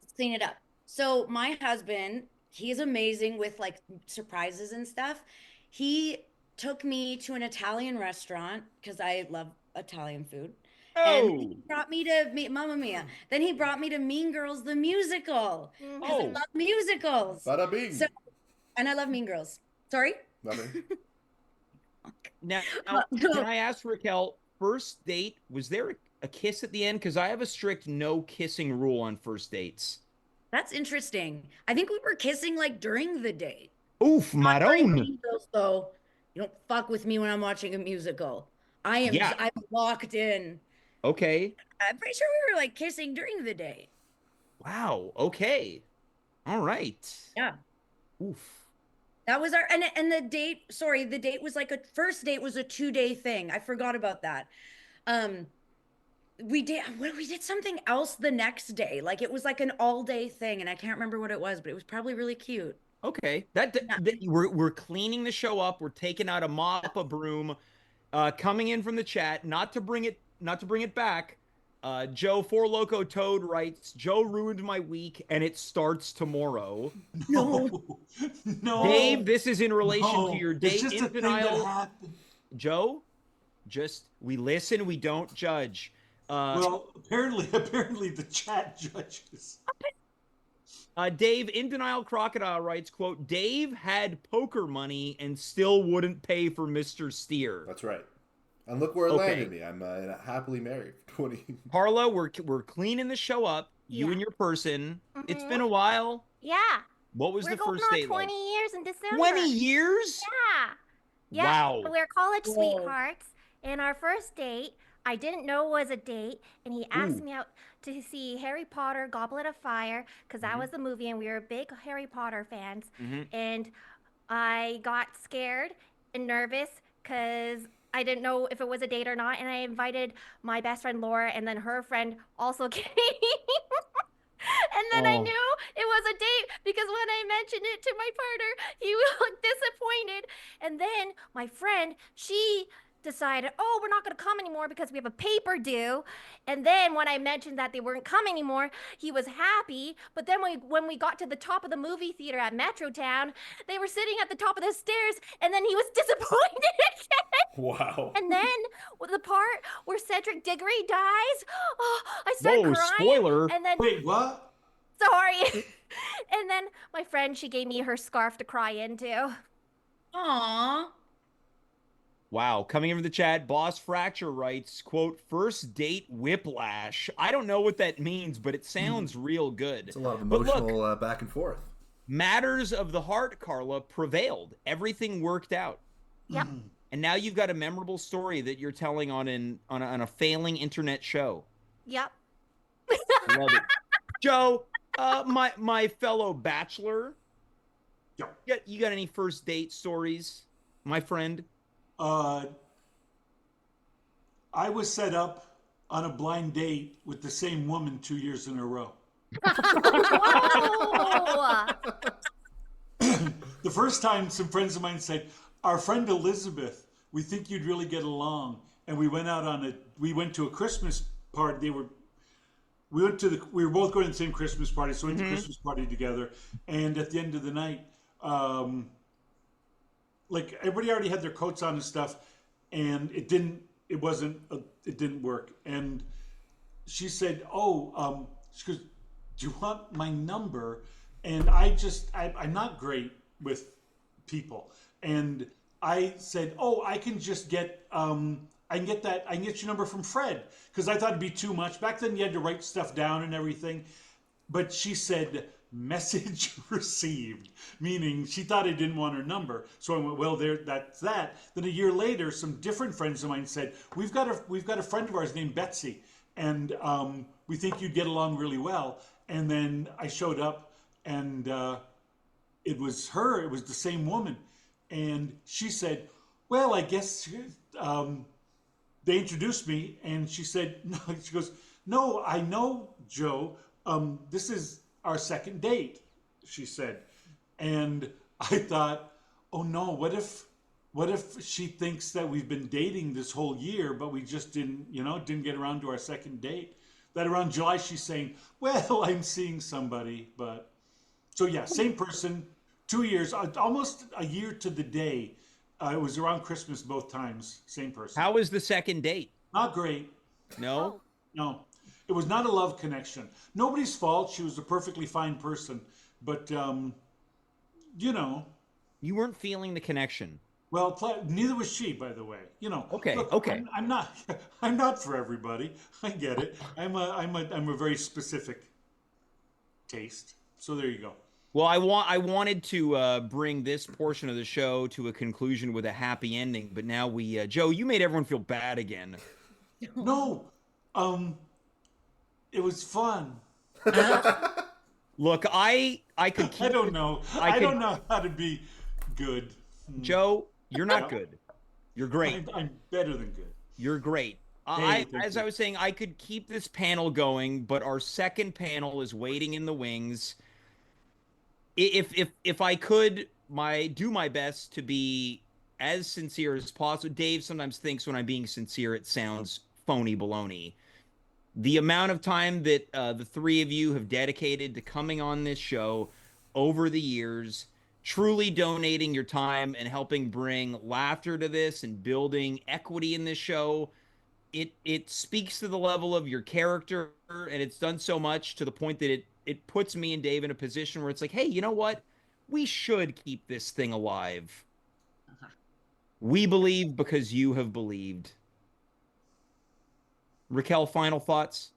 Let's clean it up. So my husband, he's amazing with like surprises and stuff. He took me to an Italian restaurant because I love Italian food. And he brought me to Mamma Mia. Then he brought me to Mean Girls the musical because I love musicals. Bada bing. So, and I love Mean Girls. Sorry? Nothing. Now, can I ask Racquel, first date, was there a kiss at the end? Because I have a strict no kissing rule on first dates. That's interesting. I think we were kissing like during the date. Oof, Very Maroon. Mean Girls, though. You don't fuck with me when I'm watching a musical. Yeah. I'm locked in. Okay. I'm pretty sure we were like kissing during the day. Wow. Okay. All right. Yeah. Oof. That was our and the date, sorry, the date was like a first date was a 2-day thing. I forgot about that. Um we did something else the next day. Like it was like an all day thing and I can't remember what it was, but it was probably really cute. Okay. Yeah. We're cleaning the show up. We're taking out a mop, a broom. Coming in from the chat, not to bring it back. Joe Four Loco Toad writes, Joe ruined my week and it starts tomorrow. No. No, no, Dave, this is in relation to no. your It's date just in a thing that denial. happened. Joe, just we listen, we don't judge. Uh, Well, apparently the chat judges. Dave in denial crocodile writes, quote, Dave had poker money and still wouldn't pay for Mr. Steer. That's right. And look where it landed Okay. me. I'm happily married for 20. Carla, we're cleaning the show up. You Yeah. and your person. It's been Mm-hmm. a while. Yeah. What was We're the going first on date like? 20 years in December. 20 years? Yeah. Yeah. Wow. We're college Whoa. sweethearts. And our first date, I didn't know was a date. And he asked Ooh. me out to see Harry Potter, Goblet of Fire, because that was the movie and we were big Harry Potter fans. And I got scared and nervous because I didn't know if it was a date or not. And I invited my best friend Laura, and then her friend also came. And then I Oh. knew it was a date because when I mentioned it to my partner, he looked disappointed. And then my friend, she decided, oh, we're not going to come anymore because we have a paper due. And then when I mentioned that they weren't coming anymore, he was happy. But then when we got to the top of the movie theater at Metrotown, they were sitting at the top of the stairs, and then he was disappointed again. Wow. And then with the part where Cedric Diggory dies, oh, I started Whoa, crying. spoiler. And then Wait, what? sorry. And then my friend, she gave me her scarf to cry into. Aw. Wow. Coming in from the chat, Boss Fracture writes, quote, first date whiplash. I don't know what that means, but it sounds real good. It's a lot of But look, emotional back and forth. matters of the heart, Carla, prevailed. Everything worked out. Yep. And now you've got a memorable story that you're telling on a failing internet show. Yep. Love it. Joe, my fellow bachelor, Yeah. you got any first date stories, my friend? I was set up on a blind date with the same woman 2 years in a row. Whoa. The first time, some friends of mine said, "Our friend Elizabeth, we think you'd really get along." And we went to a Christmas party. We were both going to the same Christmas party, so we went to the Christmas party together. And at the end of the night, like everybody already had their coats on and stuff, and it didn't work. And she said, she goes, "Do you want my number?" And I'm not great with people. And I said, "Oh, I can just get, I can get your number from Fred." Because I thought it'd be too much. Back then you had to write stuff down and everything. But she said, "Message received," meaning she thought I didn't want her number. So I went, "Well, that's that." Then a year later, some different friends of mine said, we've got a friend of ours named Betsy, and we think you'd get along really well." And then I showed up, and it was her. It was the same woman, and she said, "Well, I guess." They introduced me, and she said, "No." She goes, "No, I know, Joe. This is our second date," she said. And I thought, "Oh no, what if she thinks that we've been dating this whole year, but we just didn't get around to our second date?" That around July, she's saying, "Well, I'm seeing somebody," but so yeah, same person, 2 years, almost a year to the day. It was around Christmas both times, same person. How was the second date? Not great. No? No, it was not a love connection. Nobody's fault. She was a perfectly fine person, but You weren't feeling the connection. well, neither was she, by the way. Okay, Look, okay. I'm not. I'm not for everybody. I get it. I'm a very specific taste. So there you go. Well, I wanted to bring this portion of the show to a conclusion with a happy ending, but now Joe, you made everyone feel bad again. No, um, it was fun. Look, I could I keep don't know. I I could don't know how to be good. Joe, you're not Yeah. good. You're great. I'm better than good. You're great. Hey, thank As I you. was saying, I could keep this panel going, but our second panel is waiting in the wings. If I could do my best to be as sincere as possible. Dave sometimes thinks when I'm being sincere, it sounds phony baloney. The amount of time that the three of you have dedicated to coming on this show over the years, truly donating your time and helping bring laughter to this and building equity in this show, it speaks to the level of your character, and it's done so much to the point that it puts me and Dave in a position where it's like, hey, you know what? We should keep this thing alive. We believe because you have believed. Racquel, final thoughts?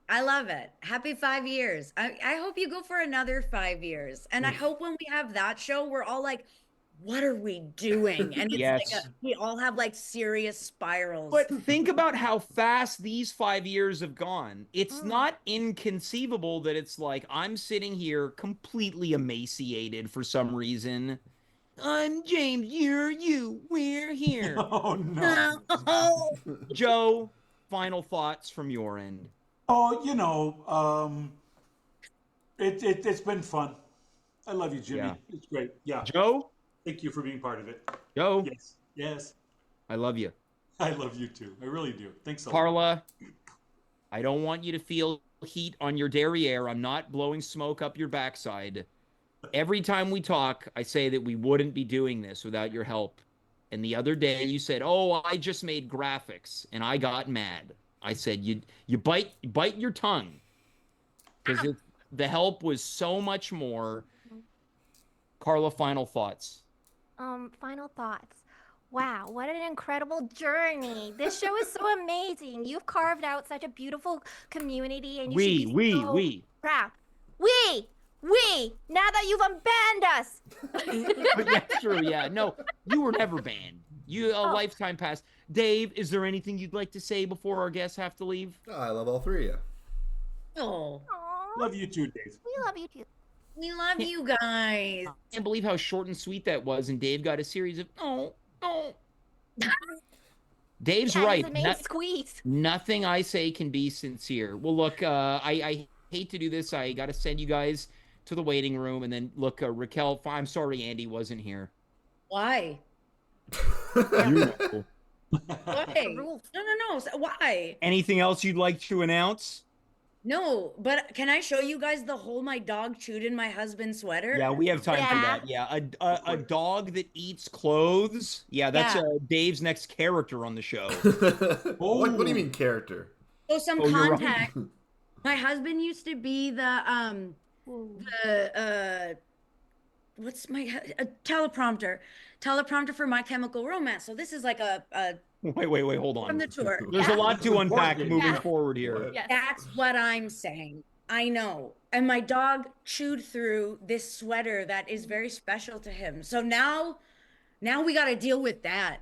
I love it. Happy 5 years. I hope you go for another 5 years. And I hope when we have that show, we're all like, what are we doing? And it's like Yes. we all have like serious spirals. But think about how fast these 5 years have gone. It's not inconceivable that it's like I'm sitting here completely emaciated for some reason. I'm James, you're you, we're here. Oh no. Oh, Joe, final thoughts from your end. Oh, it's been fun. I love you, Jimmy. Yeah. It's great. Yeah. Joe, Thank you for being part of it. Joe, Yes. Yes. I love you. I love you too. I really do. Thanks a lot. Carla, I don't want you to feel heat on your derriere. I'm not blowing smoke up your backside. Every time we talk, I say that we wouldn't be doing this without your help. And the other day you said, "Oh, I just made graphics," and I got mad. I said, "You bite your tongue," because the help was so much more. Carla, final thoughts. Final thoughts. Wow, what an incredible journey. This show is so amazing. You've carved out such a beautiful community and you should be so proud. We, now that you've unbanned us. Yeah, true. Yeah, no, you were never banned. You a lifetime pass. Dave, is there anything you'd like to say before our guests have to leave? Oh, I love all three of you. oh, Aw, Love you too, Dave. we love you too. we love you guys. I can't believe how short and sweet that was, and Dave got a series of oh. Dave's Yeah, right. he's a main squeeze. Nothing I say can be sincere. Well, look, I hate to do this. I got to send you guys to the waiting room, and then look, Racquel. I'm sorry, Andy wasn't here. Why? You know. Why? rules. No. Why? Anything else you'd like to announce? No, but can I show you guys the hole my dog chewed in my husband's sweater? Yeah, we have time for Yeah. that. Yeah, a dog that eats clothes. Yeah, that's Yeah. Dave's next character on the show. What do you mean character? So some Oh, you're right. context. My husband used to be the what's a teleprompter for My Chemical Romance. So this is like a Wait, hold on. from the tour. There's a lot to unpack Important. moving Yeah. forward here. What? Yes. That's what I'm saying. I know. And my dog chewed through this sweater that is very special to him. So now we got to deal with that.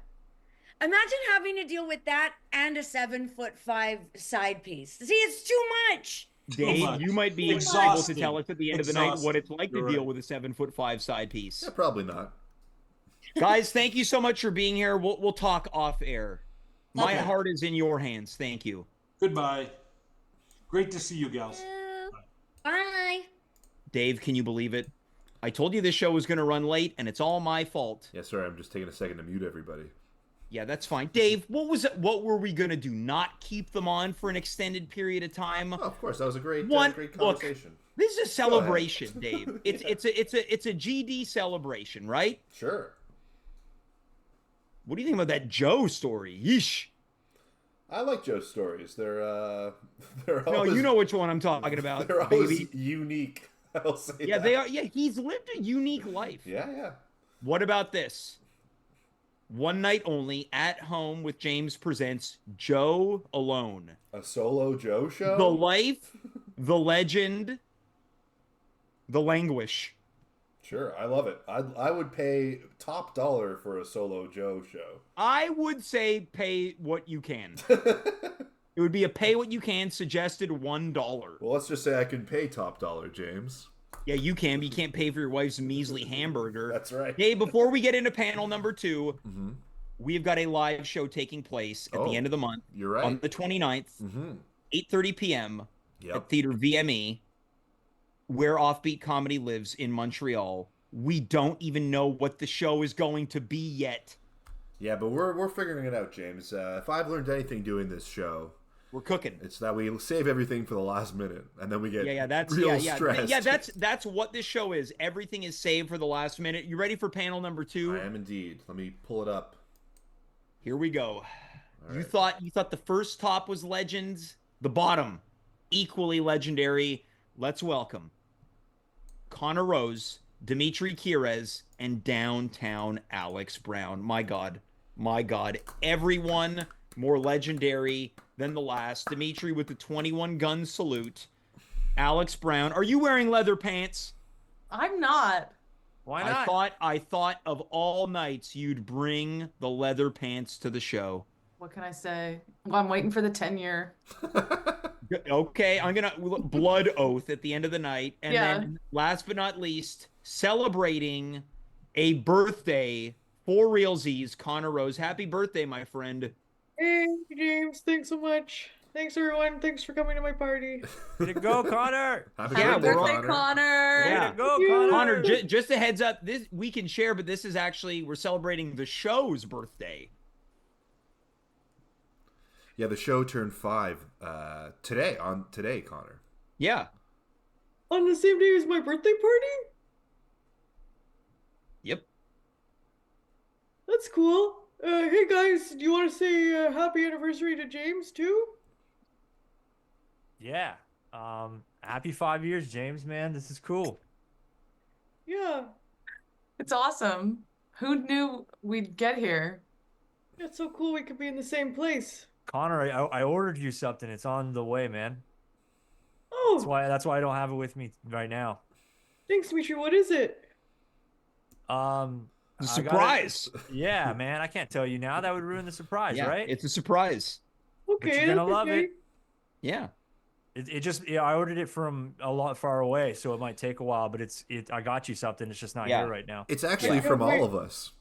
Imagine having to deal with that and a 7'5" side piece. See, it's too much. Dave, much. you might be able to Exhausting. tell us at the end of the night what it's Exhausting. like to You're deal right. with a 7'5" side piece. Yeah, probably not. Guys, thank you so much for being here. We'll talk off air. My Okay. heart is in your hands. Thank you. Goodbye. Great to see you, gals. Bye. Dave, can you believe it? I told you this show was going to run late, and it's all my fault. Yes, sir. I'm just taking a second to mute everybody. Yeah, that's fine. Dave, what were we going to do? Not keep them on for an extended period of time? Oh, of course, that was a great Look, conversation. this is a celebration, Dave. It's a GD celebration, right? Sure. What do you think about that Joe story? Yeesh. I like Joe's stories. They're No, always, you know which one I'm talking about, they're always baby. unique. I'll say Yeah, that. they are. Yeah, he's lived a unique life. Yeah. What about this? One night only, at home with James presents Joe Alone. A solo Joe show. The life, the legend, the languish. Sure, I love it. I would pay top dollar for a Solo Joe show. I would say pay what you can. It would be a pay what you can suggested $1. Well, let's just say I can pay top dollar, James. Yeah, you can, but you can't pay for your wife's measly hamburger. That's right. Hey, before we get into panel number 2, we've got a live show taking place at the end of the month. You're right. On the 29th, 8:30 p.m. at Theater VME, where Offbeat Comedy lives in Montreal. We don't even know what the show is going to be yet. Yeah, but we're figuring it out, James. If I've learned anything doing this show, we're cooking. It's that we save everything for the last minute, and then we get that's stressed. Yeah, that's what this show is. Everything is saved for the last minute. You ready for panel number 2? I am indeed. Let me pull it up. Here we go. All You right. thought the first top was legends, the bottom equally legendary. Let's welcome Conor Rose, Dimitri Kyres, and Downtown Alex Brown. My God, everyone more legendary than the last. Dimitri with the 21 gun salute. Alex Brown, are you wearing leather pants? I'm not. Why not? I thought of all nights you'd bring the leather pants to the show. What can I say? Well, I'm waiting for the 10-year. Okay, I'm gonna blood oath at the end of the night, and then last but not least, celebrating a birthday for realsies, Conor Rose. Happy birthday, my friend. Hey, James. Thanks so much. Thanks, everyone. Thanks for coming to my party. Way to go, Connor. Happy Birthday, Connor. Connor. Way to go, you. Connor. Connor, just a heads up, this we can share, but this is actually, we're celebrating the show's birthday. Yeah, the show turned 5 today, Connor. Yeah. On the same day as my birthday party? Yep. That's cool. Hey, guys, do you want to say happy anniversary to James, too? Yeah. Happy 5 years, James, man. This is cool. Yeah. It's awesome. Who knew we'd get here? It's so cool we could be in the same place. Connor, I ordered you something. It's on the way, man. Oh, That's why I don't have it with me right now. thanks, Dimitri. What is it? Surprise. Yeah, man. I can't tell you now. That would ruin the surprise, Yeah, right? it's a surprise. Okay, you're gonna that's love okay. it. Yeah. I ordered it from a lot far away, so it might take a while, but I got you something. It's just not here right now. It's actually Yeah. from Wait. all of us.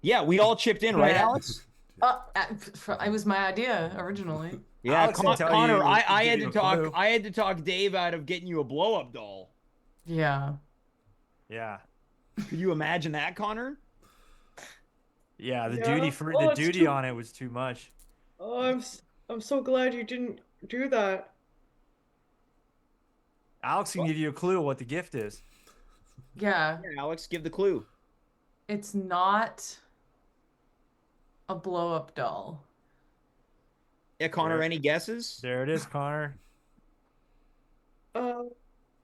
Yeah, we all chipped in, right, Yeah. Alex? It was my idea originally. Yeah, Alex didn't tell you Connor, to I give had you to a clue. I had to talk Dave out of getting you a blow-up doll. Yeah. Yeah. Could you imagine that, Connor? Yeah, the Yeah. duty Oh, the it's duty too- on it was too much. Oh, I'm so glad you didn't do that. Alex can give you a clue what the gift is. Yeah. Here, Alex, give the clue. It's not a blow-up doll. Yeah, Connor, There- any guesses? There it is, Connor.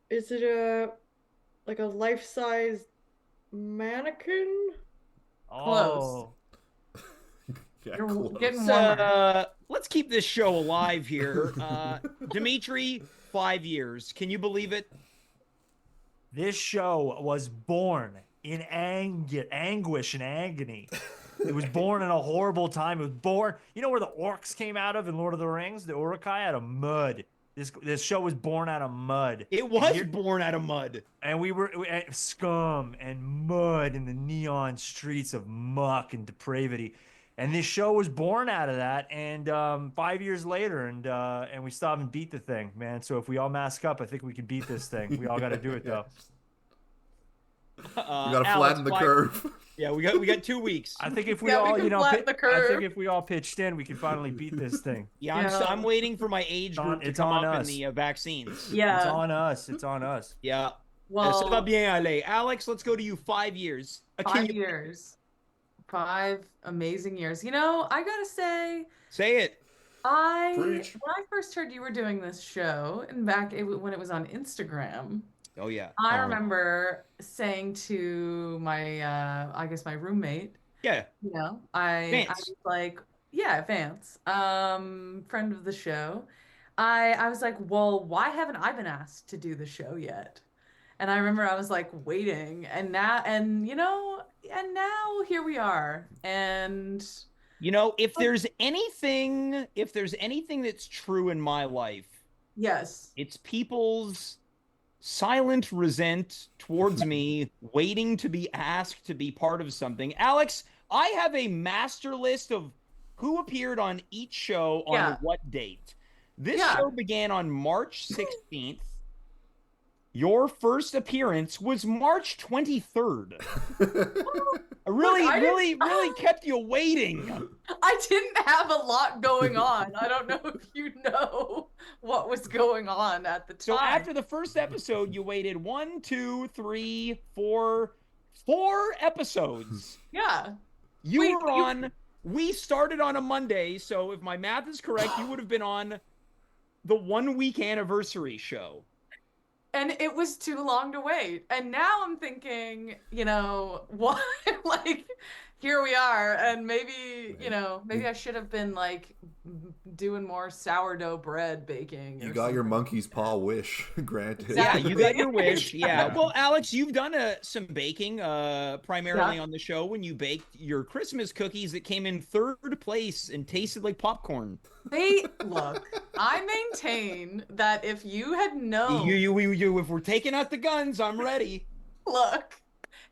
Is it like a life-size mannequin? Oh, Yeah, You're close. getting warmer. Let's keep this show alive here. Dimitri, 5 years. Can you believe it? this show was born in anguish and agony. It was born in a horrible time. It was born, you know where the orcs came out of in Lord of the Rings? The Uruk-hai out of mud. This show was born out of mud. It was born out of mud. And we were scum and mud in the neon streets of muck and depravity. And this show was born out of that. And 5 years later, and we still haven't beat the thing, man. So if we all mask up, I think we can beat this thing. We all got to do it though. You gotta Alex, flatten the 5 curve. Yeah, we got 2 weeks. I think if we Yeah, we all, can you know, flatten the I curve. think if we all pitched in, we could finally beat this thing. Yeah, Yeah. I'm waiting for my age group to It's come on up in us. the vaccines. Yeah. It's on us. It's on us. Yeah. Well, Ça va bien aller. Alex, let's go to you. 5 years. Can 5 you years. 5 amazing years. You know, I gotta say, say it? Preach. when I first heard you were doing this show, and when it was on Instagram, Oh yeah. I remember saying to my, I guess my roommate, Yeah. you know, I Vance. was like, yeah, Vance, friend of the show. I was like, well, why haven't I been asked to do the show yet? And I remember I was like waiting, and now, and now here we are. And You know, if there's anything that's true in my life, yes, it's people's silent resent towards me, waiting to be asked to be part of something. Alex, I have a master list of who appeared on each show on Yeah. what date. This Yeah. show began on March 16th. Your first appearance was March 23rd. I really kept you waiting. I didn't have a lot going on. I don't know if you know what was going on at the time. So after the first episode, you waited 1, 2, 3, 4 episodes. Yeah. We started on a Monday, so if my math is correct, you would have been on the 1-week anniversary show. And it was too long to wait. And now I'm thinking, what? Like, here we are. And maybe, maybe I should have been like doing more sourdough bread baking. You got your monkey's paw wish granted. Yeah, you got your wish. Yeah. Well, Alex, you've done some baking, primarily on the show when you baked your Christmas cookies that came in 3rd place and tasted like popcorn. Look, I maintain that if you had known, if we're taking out the guns, I'm ready. Look,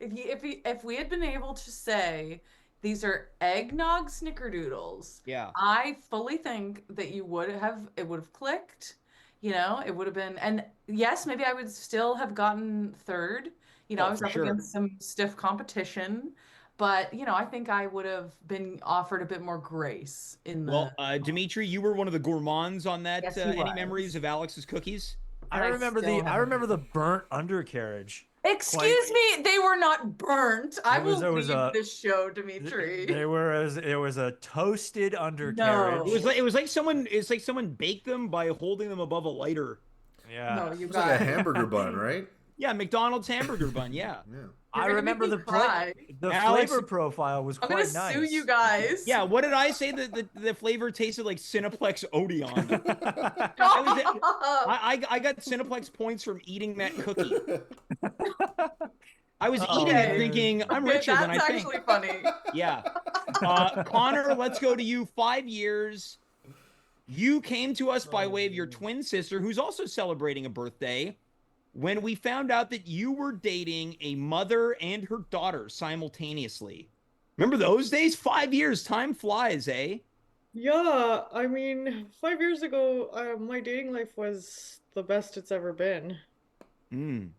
if we had been able to say these are eggnog snickerdoodles, yeah, I fully think that it would have clicked. It would have been, and yes, maybe I would still have gotten 3rd. I was up against some stiff competition. But, I think I would have been offered a bit more grace in the... Well, Dimitri, you were one of the gourmands on that. Yes, any memories of Alex's cookies? I remember the burnt undercarriage. Excuse me, they were not burnt. I will leave this show, Dimitri. There was a toasted undercarriage. No. It's like someone baked them by holding them above a lighter. Yeah. No, you It's like a hamburger bun, right? Yeah, McDonald's hamburger bun. Yeah. I remember the flavor profile was quite nice. I'm gonna sue you guys. Yeah, what did I say? The flavor tasted like Cineplex Odeon. I got Cineplex points from eating that cookie. I was eating it thinking, I'm richer than I think. That's actually funny. Yeah. Conor, let's go to you. 5 years. You came to us by way of your twin sister, who's also celebrating a birthday, when we found out that you were dating a mother and her daughter simultaneously. Remember those days? 5 years. Time flies, eh? Yeah, I mean, 5 years ago, my dating life was the best it's ever been. And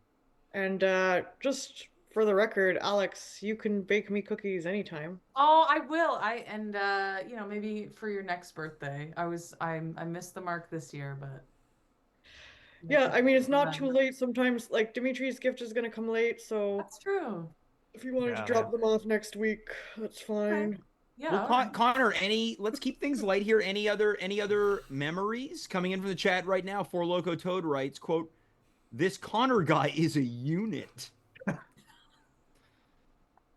just for the record, Alex, you can bake me cookies anytime. Oh, I will. Maybe for your next birthday. I missed the mark this year, but... Yeah, I mean, it's not too late. Sometimes, like, Dimitri's gift is gonna come late, so... That's true. If you wanted to drop them off next week, that's fine. Okay. Yeah. Well, Conor, let's keep things light here. Any other memories coming in from the chat right now? Four Loco Toad writes, quote, "This Conor guy is a unit."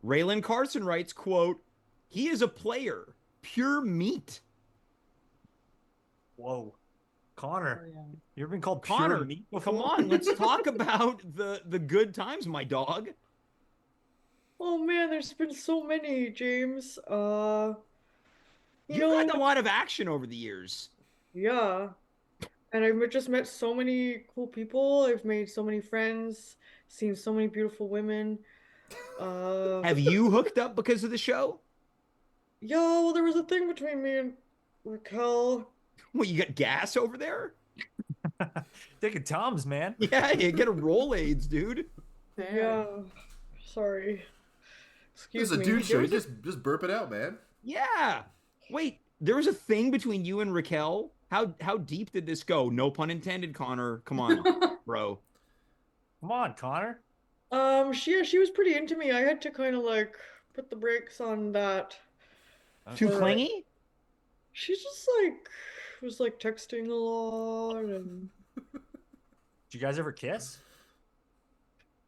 Raylan Carson writes, quote, "He is a player, pure meat." Whoa. Conor, you ever been called Conor, pure meat before? come on, let's talk about the good times, my dog. Oh man, there's been so many, James. You've gotten a lot of action over the years. Yeah. And I've just met so many cool people. I've made so many friends, seen so many beautiful women. Have you hooked up because of the show? Yeah, well, there was a thing between me and Racquel. Well, you got gas over there? Taking Tom's, man. Yeah, you get a Rolaids, dude. Damn. Yeah. Sorry. Excuse me. This is a dude show. Just burp it out, man. Yeah. Wait, there was a thing between you and Racquel? How deep did this go? No pun intended, Conor. Come on, bro. Come on, Conor. She was pretty into me. I had to kind of like put the brakes on that. Too clingy? She just was like texting a lot and. Did you guys ever kiss?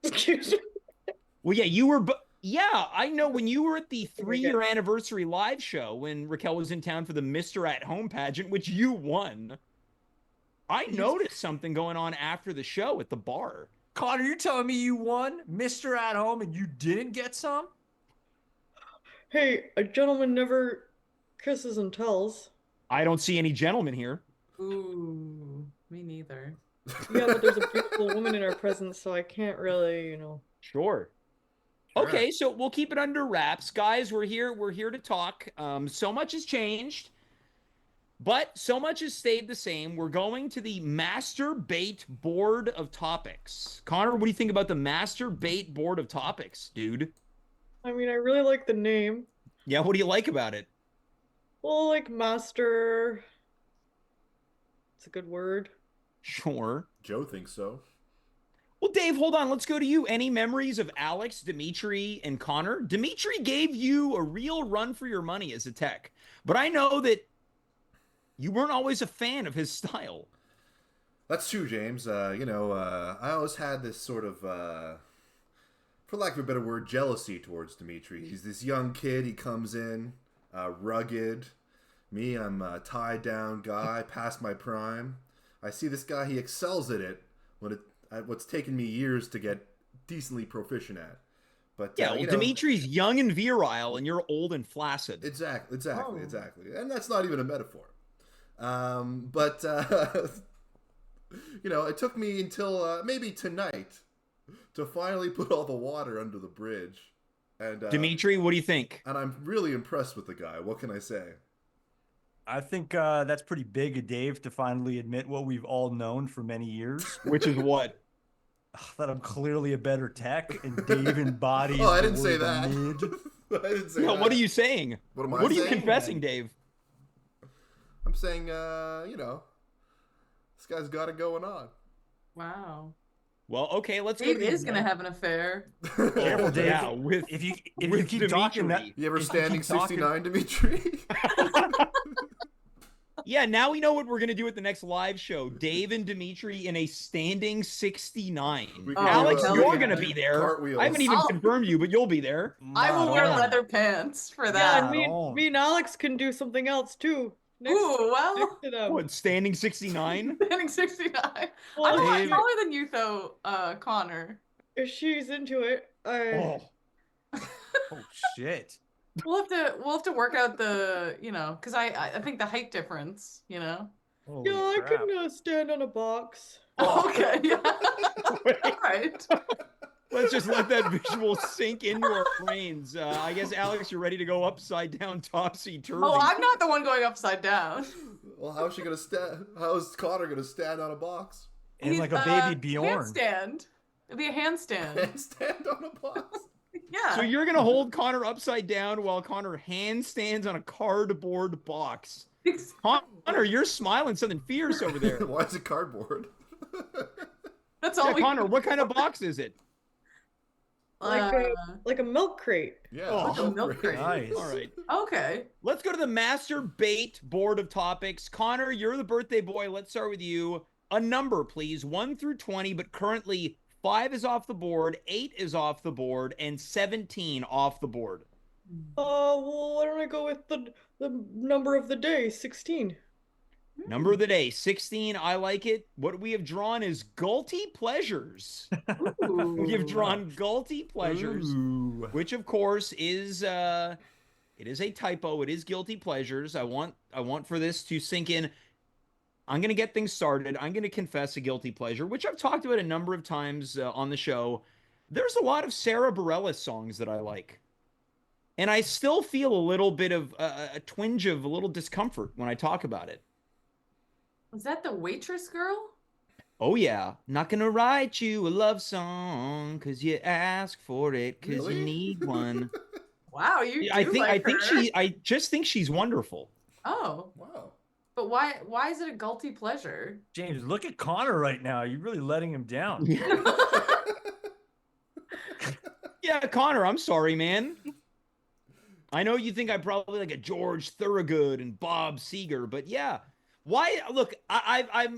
Excuse me. Well, yeah, you were. Yeah, I know when you were at the 3-year anniversary live show when Racquel was in town for the Mr. At Home pageant, which you won. I noticed something going on after the show at the bar. Conor, you're telling me you won, Mr. At Home, and you didn't get some? Hey, a gentleman never kisses and tells. I don't see any gentlemen here. Ooh, me neither. Yeah, but there's a beautiful woman in our presence, so I can't really, Sure. Okay, so we'll keep it under wraps, guys. We're here to talk. So much has changed, but so much has stayed the same. We're going to the Master Bait Board of Topics. Conor, what do you think about the Master Bait Board of Topics, dude? I mean, I really like the name. Yeah, what do you like about it? Well, like master. It's a good word. Sure. Joe thinks so. Well, Dave, hold on. Let's go to you. Any memories of Alex, Dimitri, and Conor? Dimitri gave you a real run for your money as a tech, but I know that you weren't always a fan of his style. That's true, James. I always had this sort of, for lack of a better word, jealousy towards Dimitri. He's this young kid. He comes in, rugged. Me, I'm a tied down guy, past my prime. I see this guy. He excels at it what's taken me years to get decently proficient at. But yeah, Dimitri's young and virile, and you're old and flaccid. Exactly. And that's not even a metaphor. It took me until maybe tonight to finally put all the water under the bridge. And Dimitri, what do you think? And I'm really impressed with the guy. What can I say? I think that's pretty big of Dave to finally admit what we've all known for many years. Which is what? That I'm clearly a better tech, and Dave embodies. Oh, I didn't say that. I didn't say that. What are you saying? What are you confessing, Dave? I'm saying, this guy's got it going on. Wow. Well, okay, let's Dave go. Dave is gonna have an affair. Careful, Dave. Yeah, if you with keep talking, you ever standing 69, Dimitri? Yeah, now we know what we're gonna do at the next live show. Dave and Dimitri in a standing 69. Alex, you're gonna be there. Cartwheels. I haven't even confirmed you, but you'll be there. I will wear leather pants for that. Yeah, and me and Alex can do something else too. Next to them. What, standing 69? Standing 69. Well, I'm a lot taller than you, though, Conor. If she's into it, Oh shit. We'll have to work out the, because I think the height difference, Holy I crap. can stand on a box. Oh, okay, yeah. All right. Let's just let that visual sink into our brains. I guess, Alex, you're ready to go upside down, topsy-turvy. Oh, I'm not the one going upside down. Well, how's she gonna stand? How's Conor gonna stand on a box? And like a baby Bjorn. Handstand. It'd be a handstand. Handstand on a box. Yeah. So you're gonna hold Conor upside down while Conor handstands on a cardboard box. Conor, you're smiling something fierce over there. Why is it cardboard? That's all. Conor, what kind of box is it? Like a milk crate. Yeah, like a milk crate. Nice. All right. Okay. Let's go to the Master Bait Board of Topics. Conor, you're the birthday boy. Let's start with you. A number, please. 1 through 20, but currently 5 is off the board, 8 is off the board, and 17 off the board. Well, why don't I go with the number of the day, 16? Number of the day, 16. I like it. What we have drawn is Guilty Pleasures. We have drawn Guilty Pleasures, which of course is it is a typo. It is Guilty Pleasures. I want for this to sink in. I'm going to get things started. I'm going to confess a guilty pleasure, which I've talked about a number of times on the show. There's a lot of Sarah Bareilles songs that I like. And I still feel a little bit of a twinge of a little discomfort when I talk about it. Was that the waitress girl? Oh, yeah. Not going to write you a love song because you ask for it because you need one. Wow, I just think she's wonderful. Oh. Wow. But why is it a guilty pleasure? James, look at Conor right now. You're really letting him down. Yeah, Conor, I'm sorry, man. I know you think I'm probably like a George Thorogood and Bob Seger, but yeah. Why? Look, I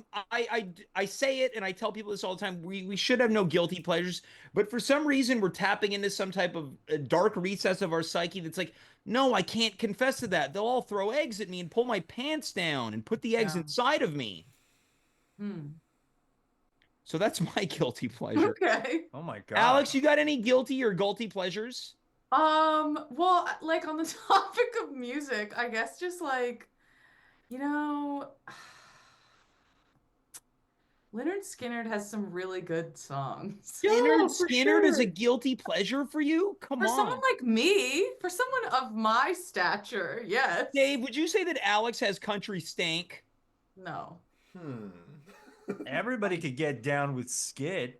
say it and I tell people this all the time. We should have no guilty pleasures, but for some reason we're tapping into some type of dark recess of our psyche that's like, no, I can't confess to that. They'll all throw eggs at me and pull my pants down and put the eggs inside of me. So that's my guilty pleasure. Okay. Oh my god. Alex, you got any guilty or guilty pleasures? Well, like on the topic of music, I guess just like, you know, Leonard Skinner has some really good songs. Yeah, Leonard for Skinner is sure. a guilty pleasure for you? Come For on. someone like me, for someone of my stature, yes. Dave, would you say that Alex has country stank? No. Everybody could get down with Skid.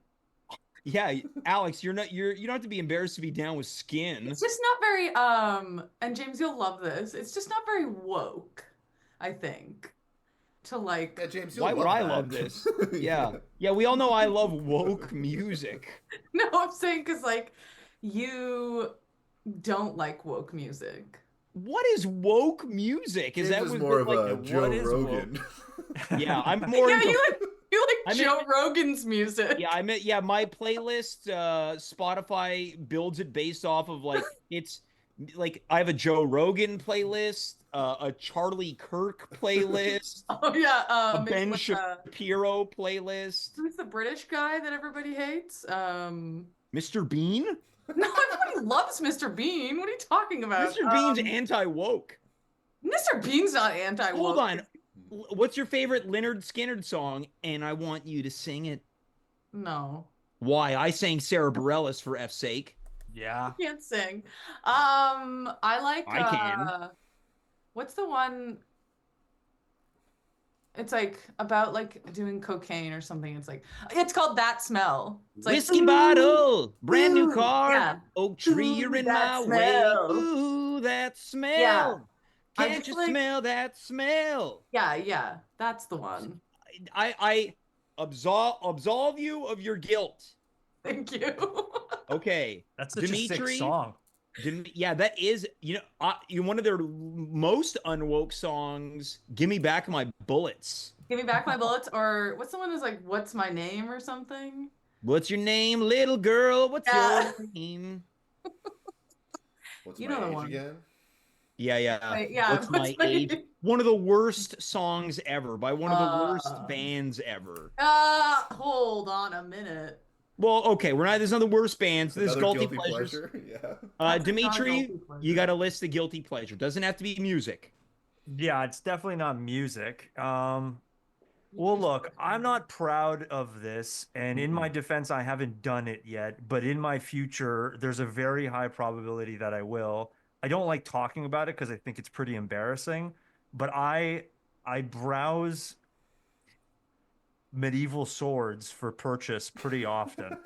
Yeah, Alex, you don't have to be embarrassed to be down with Skin. It's just not very and James, you'll love this. It's just not very woke, I think. To like Yeah, James, Why you'll would love I that. love this? Yeah. Yeah, we all know I love woke music. No, I'm saying because like you don't like woke music. What is woke music? Is James that is with more of like a Joe is Rogan. Yeah, I'm more Yeah, into you like I mean- Joe Rogan's music. Yeah, my playlist Spotify builds it based off of like it's like I have a Joe Rogan playlist, a Charlie Kirk playlist, Oh yeah, a mixed Ben with, Shapiro playlist, who's the British guy that everybody hates? Mr. Bean. No, everybody loves Mr. Bean. What are you talking about? Mr. Bean's anti-woke. Mr. Bean's not anti-woke. Hold on. What's your favorite Leonard Skinner song? And I want you to sing it. No, Why? I sang Sarah Bareilles for F's sake. Yeah. I can't sing. I like. I can. What's the one? It's like about like doing cocaine or something. It's called That Smell. It's like Whiskey bottle, brand new ooh, car, yeah. oak tree, Ooh, you're in that my smell. way. Ooh, that smell. Yeah. I Can't just you like- smell that smell? Yeah, that's the one. I absolve you of your guilt. Thank you. Okay. That's such a Dimitri, sick song. Yeah, that is, one of their most unwoke songs, Give Me Back My Bullets. Give me back my bullets, or what's the one that's like, what's my name or something? What's your name, little girl? What's Yeah. your name? What's You my know the age one. again? Yeah. Wait, yeah, What's my age? One of the worst songs ever by one of the worst bands ever. Hold on a minute. Well, okay, there's not the worst bands. There's Another guilty pleasures. pleasure. Yeah. That's not a Dimitri, guilty pleasure. you got to list the guilty pleasure. Doesn't have to be music. Yeah, it's definitely not music. Well, look, I'm not proud of this, and in my defense, I haven't done it yet, but in my future, there's a very high probability that I will. I don't like talking about it because I think it's pretty embarrassing, but I browse medieval swords for purchase pretty often.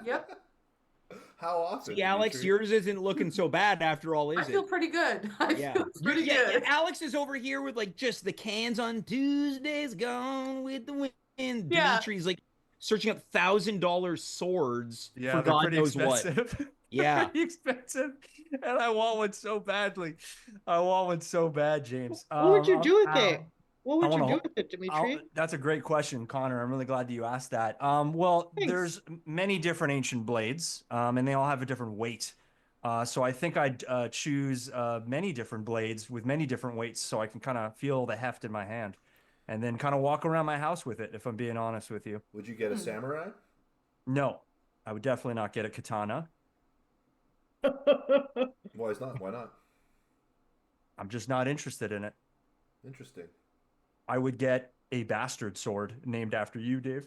Yep. How often? See, Alex, Dimitri? yours isn't looking so bad after all, I is feel it? pretty good. I Yeah. feel pretty Yeah, good. Alex is over here with like just the cans on Tuesdays gone with the wind. Yeah. Dimitri's like searching up $1,000 swords Yeah, for they're God pretty knows what. expensive. Yeah. Pretty expensive, and I want one so badly. I want one so bad, James. What would you do with I'll- it? What would I you wanna do with it, Dimitri? That's a great question, Connor. I'm really glad that you asked that. Well, Thanks. there's many different ancient blades, and they all have a different weight. So I think I'd choose many different blades with many different weights, so I can kind of feel the heft in my hand, and then kind of walk around my house with it. If I'm being honest with you, Would you get a samurai? no, I would definitely not get a katana. Why not? Why not? I'm just not interested in it. Interesting. I would get a bastard sword named after you, Dave.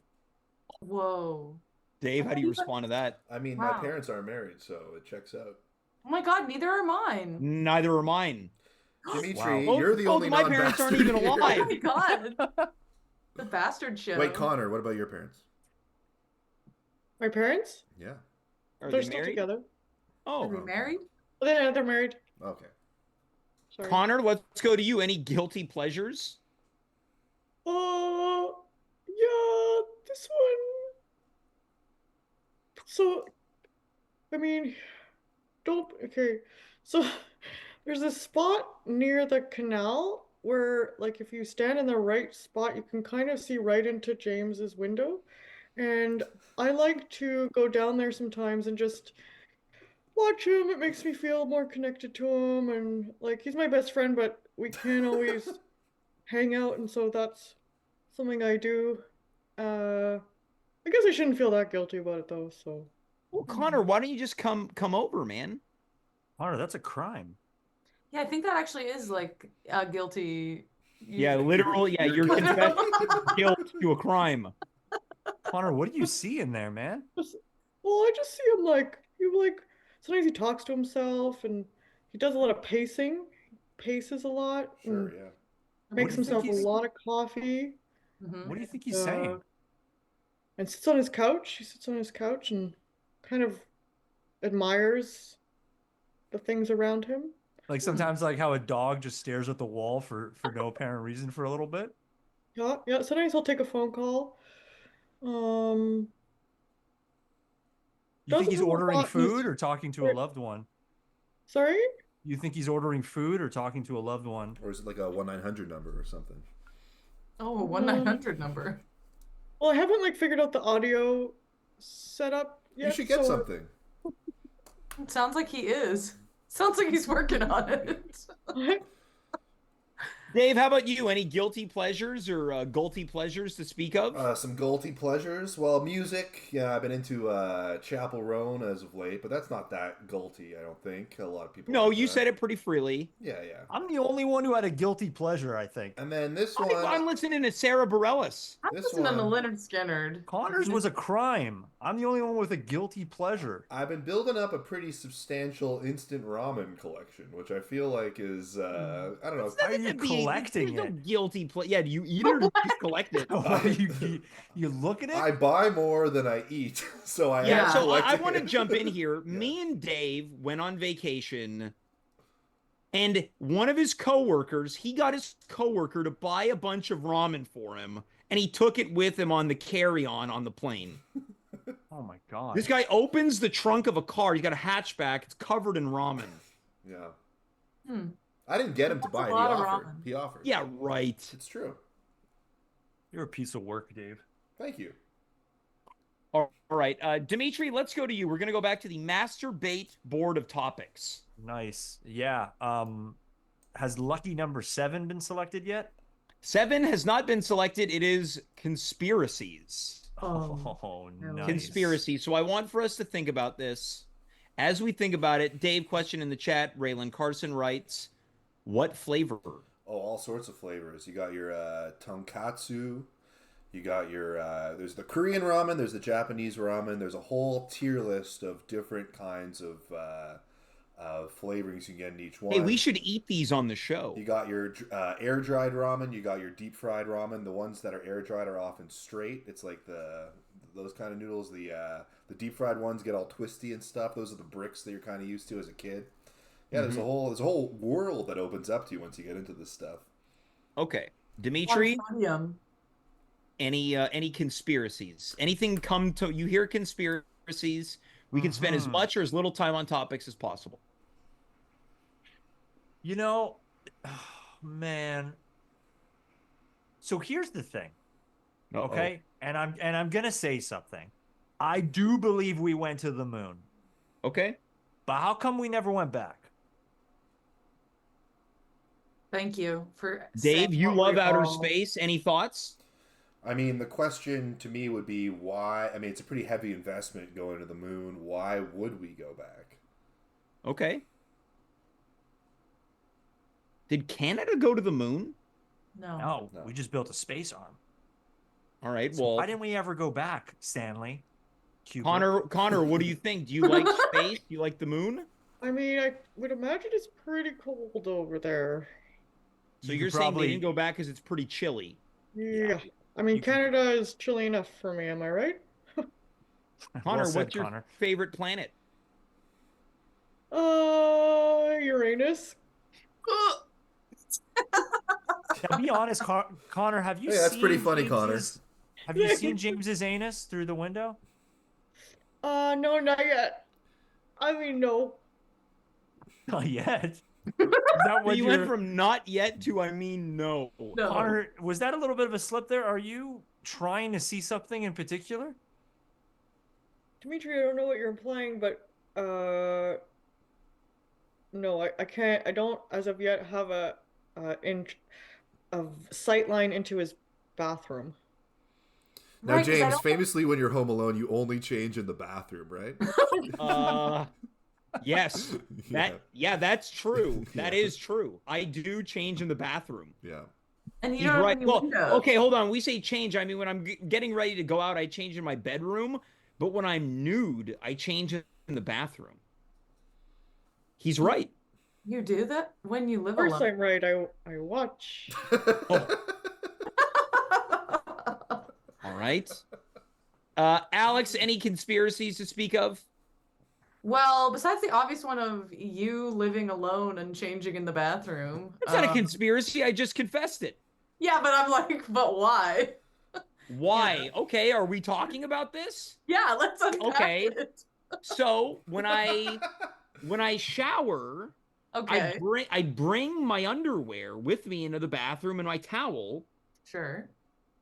Whoa. Dave, how do you respond to that? I mean, Wow. my parents aren't married, so it checks out. Oh my God, neither are mine. Neither are mine. Dimitri, Wow. you're the Both only of my parents aren't even non-bastard Oh alive. my God. The bastard show. Wait, Connor, what about your parents? My parents? Yeah. Are They're they still married? together. Are Oh, we married? They're married. Okay. Sorry. Connor, let's go to you. Any guilty pleasures? Yeah, this one. So, I mean, okay. So, there's a spot near the canal where, like, if you stand in the right spot, you can kind of see right into James's window. And I like to go down there sometimes and just watch him. It makes me feel more connected to him. And, like, he's my best friend, but we can't always hang out. And so that's something I do. I guess I shouldn't feel that guilty about it though, so. Well, Conor, why don't you just come over, man? Conor, that's a crime. Yeah, I think that actually is like guilty. Yeah, literally. Yeah, you're guilty. confessing guilt to a crime. Conor, what do you see in there, man? Well, I just see him sometimes he talks to himself and he does a lot of pacing. He paces a lot Sure, and yeah. makes do you think himself a he's- lot of coffee. What do you think he's Uh, saying? and sits on his couch. He sits on his couch and kind of admires the things around him. Like sometimes like how a dog just stares at the wall for no apparent reason for a little bit? Yeah, yeah. Sometimes he'll take a phone call. Um, You think doesn't he's do a ordering lot in his- food or talking to a loved one? Sorry? You think he's ordering food or talking to a loved one? Or is it like a 1-900 number or something? Oh, a 1-900 number. Well, I haven't figured out the audio setup yet. You should get so something. It sounds like he is. Sounds like he's working on it. Dave, how about you? Any guilty pleasures or gulty pleasures to speak of? Some guilty pleasures. Well, music. Yeah, I've been into Chapel Roan as of late, but that's not that guilty, I don't think. A lot of people. No, like you that. said it pretty freely. Yeah, yeah. I'm the only one who had a guilty pleasure, I think. And then this one. I'm listening to Sarah Bareilles. I'm This listening to one- Leonard Skinner. Connor's was a crime. I'm the only one with a guilty pleasure. I've been building up a pretty substantial instant ramen collection, which I feel like is I don't know. Why are you collecting There's it? no guilty yeah, do you eat it or do you just collect it? You look at it? I buy more than I eat, so I Yeah, am so I collecting want to it. jump in here. Me and Dave went on vacation, and one of his coworkers, he got his coworker to buy a bunch of ramen for him, and he took it with him on the carry-on on the plane. Oh my god. This guy opens the trunk of a car. He's got a hatchback. It's covered in ramen. Yeah. Hmm. I didn't get him to That's buy a it. lot of He offered. ramen. He offered. Yeah, right. It's true. You're a piece of work, Dave. Thank you. All right. Dimitri, let's go to you. We're going to go back to the Masturbate board of topics. Nice. Yeah. Has lucky number 7 been selected yet? 7 has not been selected. It is conspiracies. Oh, nice. Conspiracy. So I want for us to think about this. As we think about it, Dave, question in the chat. Raylan Carson writes, what flavor? Oh, all sorts of flavors. You got your tonkatsu. You got your there's the Korean ramen. There's the Japanese ramen. There's a whole tier list of different kinds of flavorings you can get in each one. Hey, we should eat these on the show. You got your air dried ramen. You got your deep fried ramen. The ones that are air dried are often straight. It's like those kind of noodles. The deep fried ones get all twisty and stuff. Those are the bricks that you're kind of used to as a kid. Yeah, there's a whole world that opens up to you once you get into this stuff. Okay, Dimitri, Sodium. any conspiracies? Anything come to you hear conspiracies? We can spend as much or as little time on topics as possible. You know, oh, man. So here's the thing. Okay? And I'm going to say something. I do believe we went to the moon. Okay. But how come we never went back? Thank you for Dave, saying you what love we outer all- space. Any thoughts? I mean, the question to me would be why. I mean, it's a pretty heavy investment going to the moon. Why would we go back? Okay. Did Canada go to the moon? No. No, we just built a space arm. All right. So Well, why didn't we ever go back, Stanley? Connor, what do you think? Do you like space? Do you like the moon? I mean, I would imagine it's pretty cold over there. So You you're could saying probably- they didn't go back because it's pretty chilly. Yeah. I mean, You can- Canada is chilly enough for me, am I right? Connor, Well said, what's your Connor. favorite planet? Uranus. Now, be honest, Connor, have you Hey, seen that's pretty funny, Connor. Have you seen James's anus through the window? No, not yet. I mean, no. Not yet. Is that So what you you're... went from not yet to I mean no. No. Connor, was that a little bit of a slip there? Are you trying to see something in particular? Dimitri, I don't know what you're implying, but no, I can't. I don't, as of yet, have a sight line into his bathroom. Now, Right, 'cause I James, don't- famously, when you're home alone, you only change in the bathroom, right? Yes. That's true. That Yeah. is true. I do change in the bathroom. Yeah. And you He's don't have right. any Well, windows. okay, hold on. We say change. I mean, when I'm getting ready to go out, I change in my bedroom. But when I'm nude, I change in the bathroom. He's right. You do that when you live Of course alone. I'm right. I watch. All right. Alex, any conspiracies to speak of? Well, besides the obvious one of you living alone and changing in the bathroom. It's not a conspiracy. I just confessed it. Yeah, but I'm like, but why? Why? Okay, are we talking about this? Yeah, let's unpack Okay. it. So when I shower, Okay. I bring my underwear with me into the bathroom and my towel. Sure.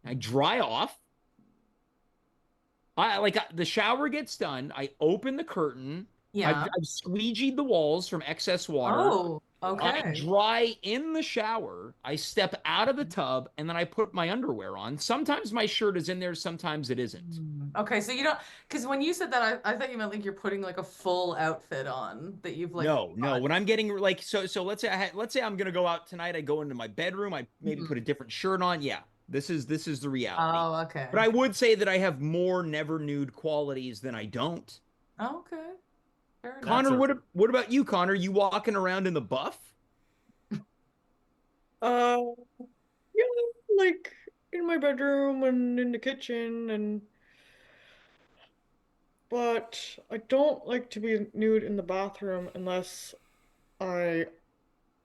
I dry off. The shower gets done. I open the curtain. Yeah. I've squeegeed the walls from excess water. Oh, I okay. dry in the shower. I step out of the tub and then I put my underwear on. Sometimes my shirt is in there. Sometimes it isn't. Okay, so you don't, because when you said that, I thought you meant like you're putting like a full outfit on that you've like. No. When I'm getting like so let's say I'm gonna go out tonight. I go into my bedroom. I maybe put a different shirt on. Yeah, this is the reality. Oh, okay. But I would say that I have more never nude qualities than I don't. Oh, okay. Fair enough. Connor, what about you, Connor? You walking around in the buff? Yeah, like in my bedroom and in the kitchen but I don't like to be nude in the bathroom unless I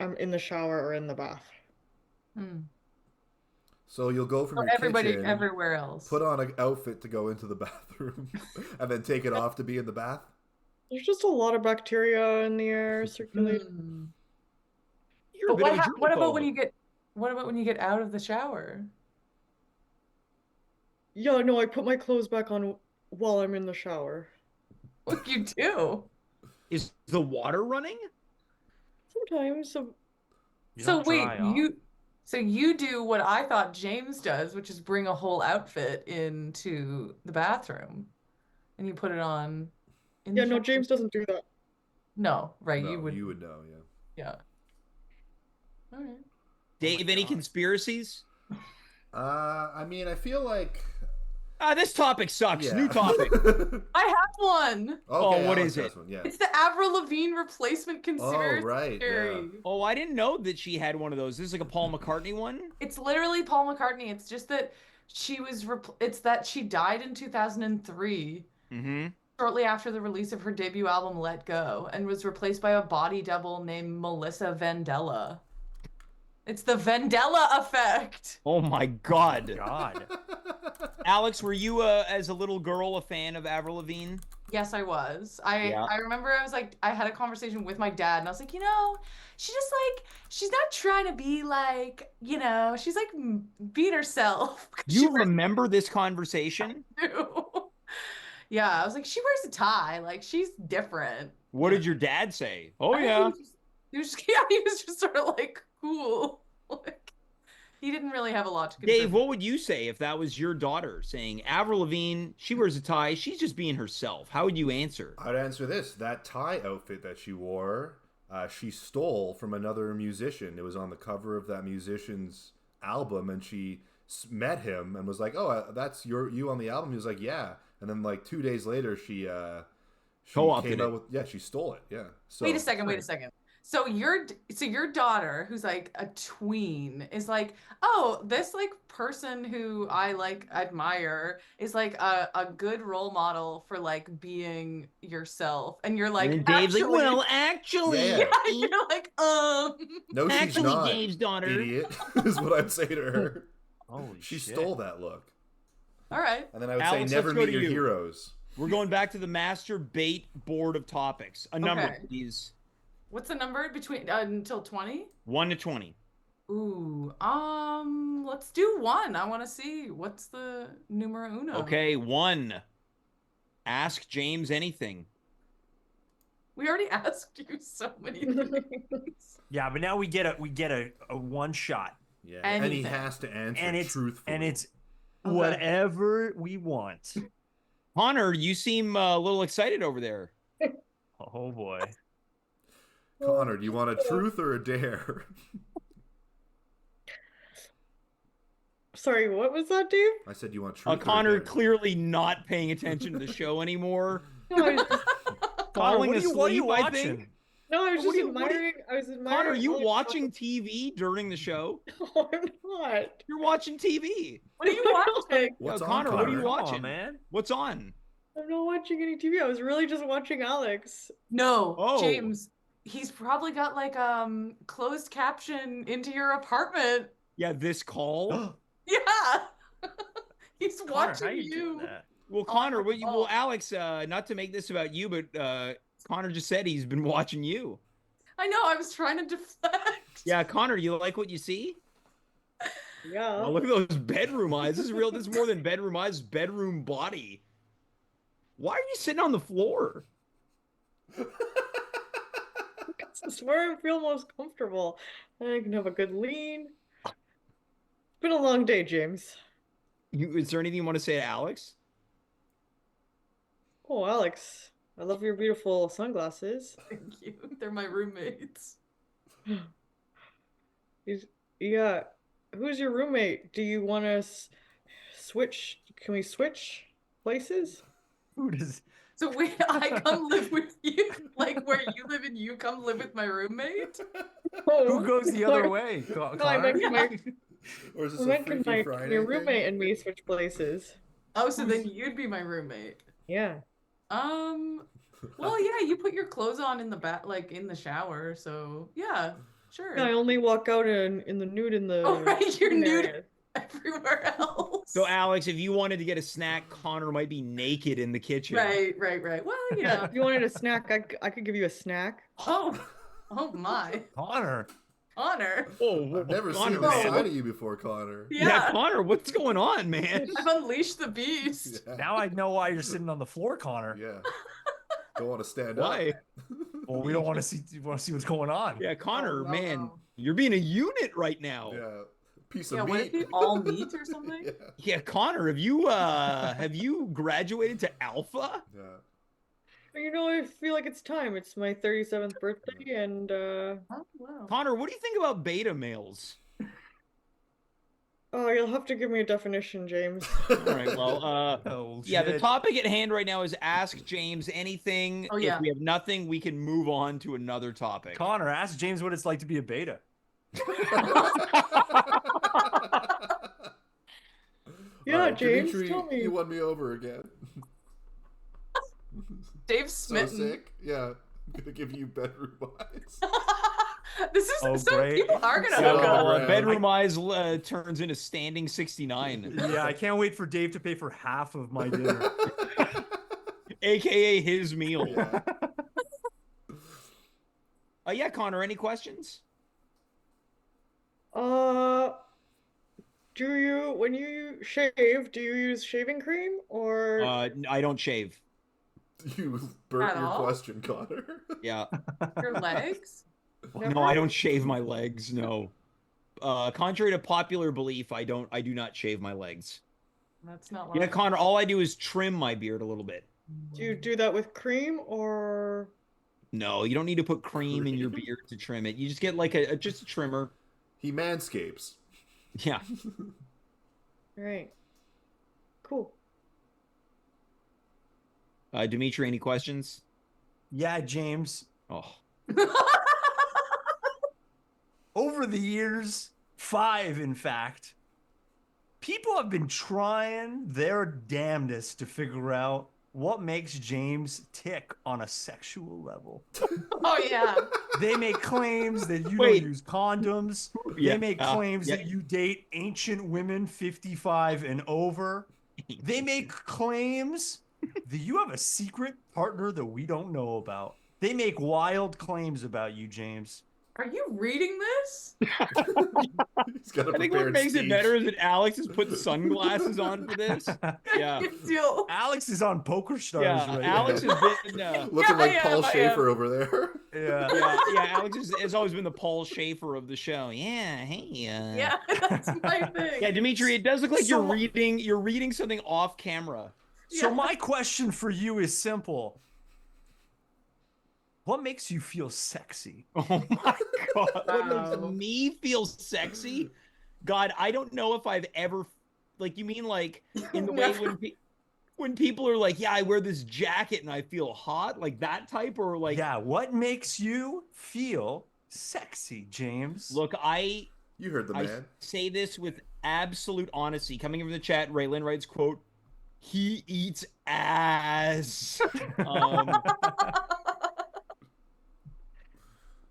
am in the shower or in the bath. So you'll go from your everybody kitchen, everywhere else. put on an outfit to go into the bathroom, and then take it off to be in the bath? There's just a lot of bacteria in the air circulating. You're a But bit of a what about when germaphobe. you get out of the shower? Yeah, no, I put my clothes back on while I'm in the shower. What you do? Is the water running? Sometimes. So wait, you do what I thought James does, which is bring a whole outfit into the bathroom, and you put it on. Yeah, no, James doesn't do that. No, right? No, you would. You would know, yeah. Yeah. All right. Dave, any conspiracies? I mean, I feel like This topic sucks. Yeah. New topic. I have one. Okay, what Alex is it? has one, yeah. It's the Avril Lavigne replacement conspiracy Oh, right, theory. yeah. Oh, I didn't know that she had one of those. This is like a Paul McCartney one? It's literally Paul McCartney. It's just that she was. It's that she died in 2003. Mm-hmm. Shortly after the release of her debut album Let Go, and was replaced by a body double named Melissa Vandella. It's the Vandella effect. Oh my God. God. Alex, were you as a little girl a fan of Avril Lavigne? Yes, I was. I remember I was like, I had a conversation with my dad and I was like, she just like, she's not trying to be like, she's like being herself. You remember this conversation? Yeah, I was like, she wears a tie. Like, she's different. What did your dad say? Oh, yeah. He was just sort of like, cool. Like, he didn't really have a lot to Dave, what would you say if that was your daughter saying, Avril Lavigne, she wears a tie, she's just being herself? How would you answer? I'd answer this. That tie outfit that she wore, she stole from another musician. It was on the cover of that musician's album, and she met him and was like, oh, that's you on the album? He was like, yeah. And then like 2 days later, she Co-opted came out it. with, yeah, she stole it. Yeah. So, wait a second. So your daughter, who's like a tween, is like, oh, this like person who I like admire is like a good role model for like being yourself, and you're like, And Dave's like, well, actually, Yeah. you're like, no, she's actually, not. Dave's daughter, Idiot, is what I'd say to her. Holy She shit. stole that look. all right. And then I would Alex, say, never let's go meet to your you. heroes. We're going back to the master bait board of topics. A number, Okay. please. What's the number between until 20? 1 to 20. Ooh, let's do 1. I want to see what's the numero uno. Okay, 1. Ask James anything. We already asked you so many things. Yeah, but now we get a one shot. Yeah, and he Anything. has to answer And it's truthfully. and it's whatever we want. Conor, you seem a little excited over there. Oh boy. Conor, do you want a truth or a dare? Sorry, what was that, Dave? I said you want truth or a Conor dare? clearly not paying attention to the show anymore. No, I was just, Falling what are you asleep, I watching? think. no, I was What just do you- admiring. I was admiring. Conor, are you Alex watching TV during the show? No, I'm not. You're watching TV. What are you watching? What's Yo, on, Conor, what are you Come on, watching? man. What's on? I'm not watching any TV. I was really just watching Alex. No, Oh. James. He's probably got like closed caption into your apartment. Yeah, this call. Yeah. He's Conor, watching how you doing you. that? Well, Conor, well, Alex, not to make this about you, but Conor just said he's been watching you. I know, I was trying to deflect. Yeah, Conor, you like what you see? Yeah. Oh, look at those bedroom eyes. This is real. This is more than bedroom eyes. Bedroom body. Why are you sitting on the floor? It's where I feel most comfortable. I can have a good lean. It's been a long day, James. Is there anything you want to say to Alex? Oh, Alex, I love your beautiful sunglasses. Thank you. They're my roommates. Yeah. Who's your roommate? Do you want to switch? Can we switch places? Who does? So wait, I come live with you, like where you live and you come live with my roommate? Who goes the other way? No, I Conor? meant my, Or is this I a meant can Freaky my Friday your thing? roommate and me switch places. Oh, so then you'd be my roommate. Yeah. Well, yeah, you put your clothes on in the like in the shower, so yeah, sure. I only walk out in the nude in the. Oh, right, you're nude area. everywhere else. So, Alex, if you wanted to get a snack, Conor might be naked in the kitchen. Right. Well, you know. If you wanted a snack, I could give you a snack. Oh my. Conor. Honor. Oh, I've never Conor, seen this man. side of you before, Conor. Yeah, Conor, what's going on, man? I've unleashed the beast. Yeah. Now I know why you're sitting on the floor, Conor. Yeah. Don't want to stand Why? up. Well, we don't want to see. You want to see what's going on? Yeah, Conor, Oh, no, man, no. you're being a unit right now. Yeah. Piece of Yeah, meat. what if you all meet or something? Yeah. Yeah, Conor, have you graduated to Alpha? Yeah. You know, I feel like it's time. It's my 37th birthday, and Oh, wow. Conor, what do you think about beta males? oh, you'll have to give me a definition, James. All right, well, Oh, yeah, the shit. topic at hand right now is Ask James Anything. Oh, yeah. If we have nothing, we can move on to another topic. Conor, ask James what it's like to be a beta. Yeah, All right, James, Dimitri, tell me. you won me over again. Dave's So smitten. sick. Yeah. I'm gonna give you bedroom eyes. This is Oh, so great. people are gonna So, hook up. Right. Bedroom Eyes turns into Standing 69, Yeah, I can't wait for Dave to pay for half of my dinner. aka his meal. Yeah. Yeah, Conor, any questions? When you shave, do you use shaving cream or? I don't shave. You burnt At your all? question, Conor. Yeah. Your legs? No, I don't shave my legs. No. Contrary to popular belief, I do not shave my legs. That's not Yeah, like Conor, all I do is trim my beard a little bit. Do you do that with cream or? No, you don't need to put cream in your beard to trim it. You just get like just a trimmer. He manscapes. Yeah. Right. Cool. Dimitri, any questions? Yeah, James. Oh. Over the years, 5 in fact, people have been trying their damnedest to figure out what makes James tick on a sexual level. Oh yeah. They make claims that you Wait. don't use condoms. Yeah, They make claims yeah. that you date ancient women 55 and over. They make claims that you have a secret partner that we don't know about. They make wild claims about you, James. Are you reading this? He's got a I think what prepared makes it speech. better is that Alex has put sunglasses on for this. Yeah. Alex is on Poker Stars right Alex now. has been Looking like I Paul am. Schaefer over there. yeah. Alex has always been the Paul Schaefer of the show. Yeah, hey. Yeah, that's my thing. Yeah, Dimitri, it does look like So- you're reading something off camera. So my question for you is simple. What makes you feel sexy? Oh my God. What Wow. makes me feel sexy? God, I don't know if I've ever, like, you mean like in the way when people are like, yeah, I wear this jacket and I feel hot, like that type, or like, Yeah, what makes you feel sexy, James? look, You heard the I man. say this with absolute honesty. Coming from the chat, Raylan writes, quote, he eats ass.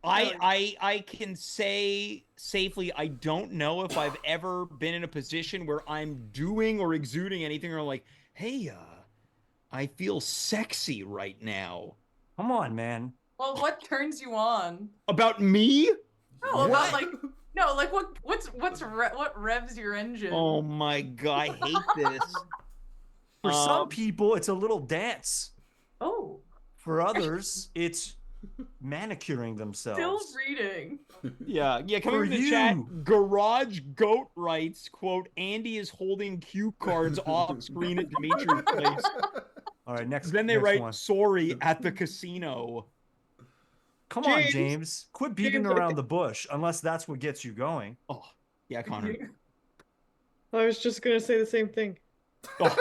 I can say safely, I don't know if I've ever been in a position where I'm doing or exuding anything or like, hey, I feel sexy right now. Come on, man. Well, what turns you on? About me? No, about like no, like what revs your engine? Oh my God, I hate this. For some people, it's a little dance. Oh, For others, it's manicuring themselves. still reading. Yeah, coming For from the you. chat, Garage Goat writes, quote, Andy is holding cue cards off screen at Dimitri's place. All right, next. Then they next write, one. sorry, at the casino. Come on, James. James. Quit beating James, I around the bush, unless that's what gets you going. Oh, yeah, Connor. I was just gonna say the same thing. Oh,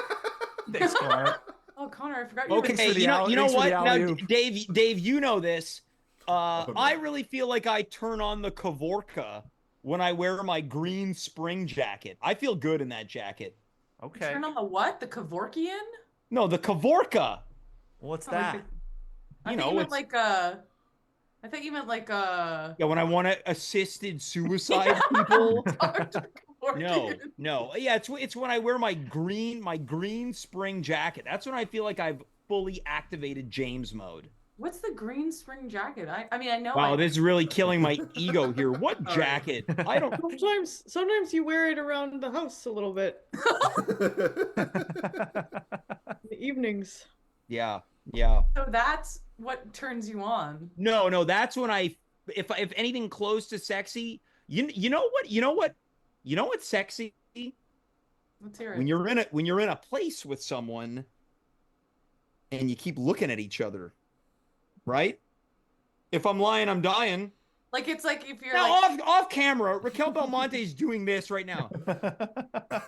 Thanks, Connor. Oh, Connor, I forgot you. okay, for the you know thanks for what? the Now, alley-oop. Dave, you know this. no. I really feel like I turn on the Kavorka when I wear my green spring jacket. I feel good in that jacket. Okay. Turn on the what? The Kevorkian? No, the Kavorka. What's Oh, like that? I You think know, you meant it's like I think you meant like yeah. When I want to assisted suicide people. Dr. Kevorkian. No. Yeah, it's when I wear my green spring jacket. That's when I feel like I've fully activated James mode. What's the green spring jacket? I mean, I know. Wow, this is really killing my ego here. What Sorry. jacket? I don't. Sometimes you wear it around the house a little bit in the evenings. Yeah. So that's what turns you on. No. That's when if anything close to sexy, you know what's sexy? Let's hear it. When you're in a place with someone, and you keep looking at each other, right? If I'm lying, I'm dying. Like it's like if you're Now like off camera, Racquel Belmonte is doing this right now.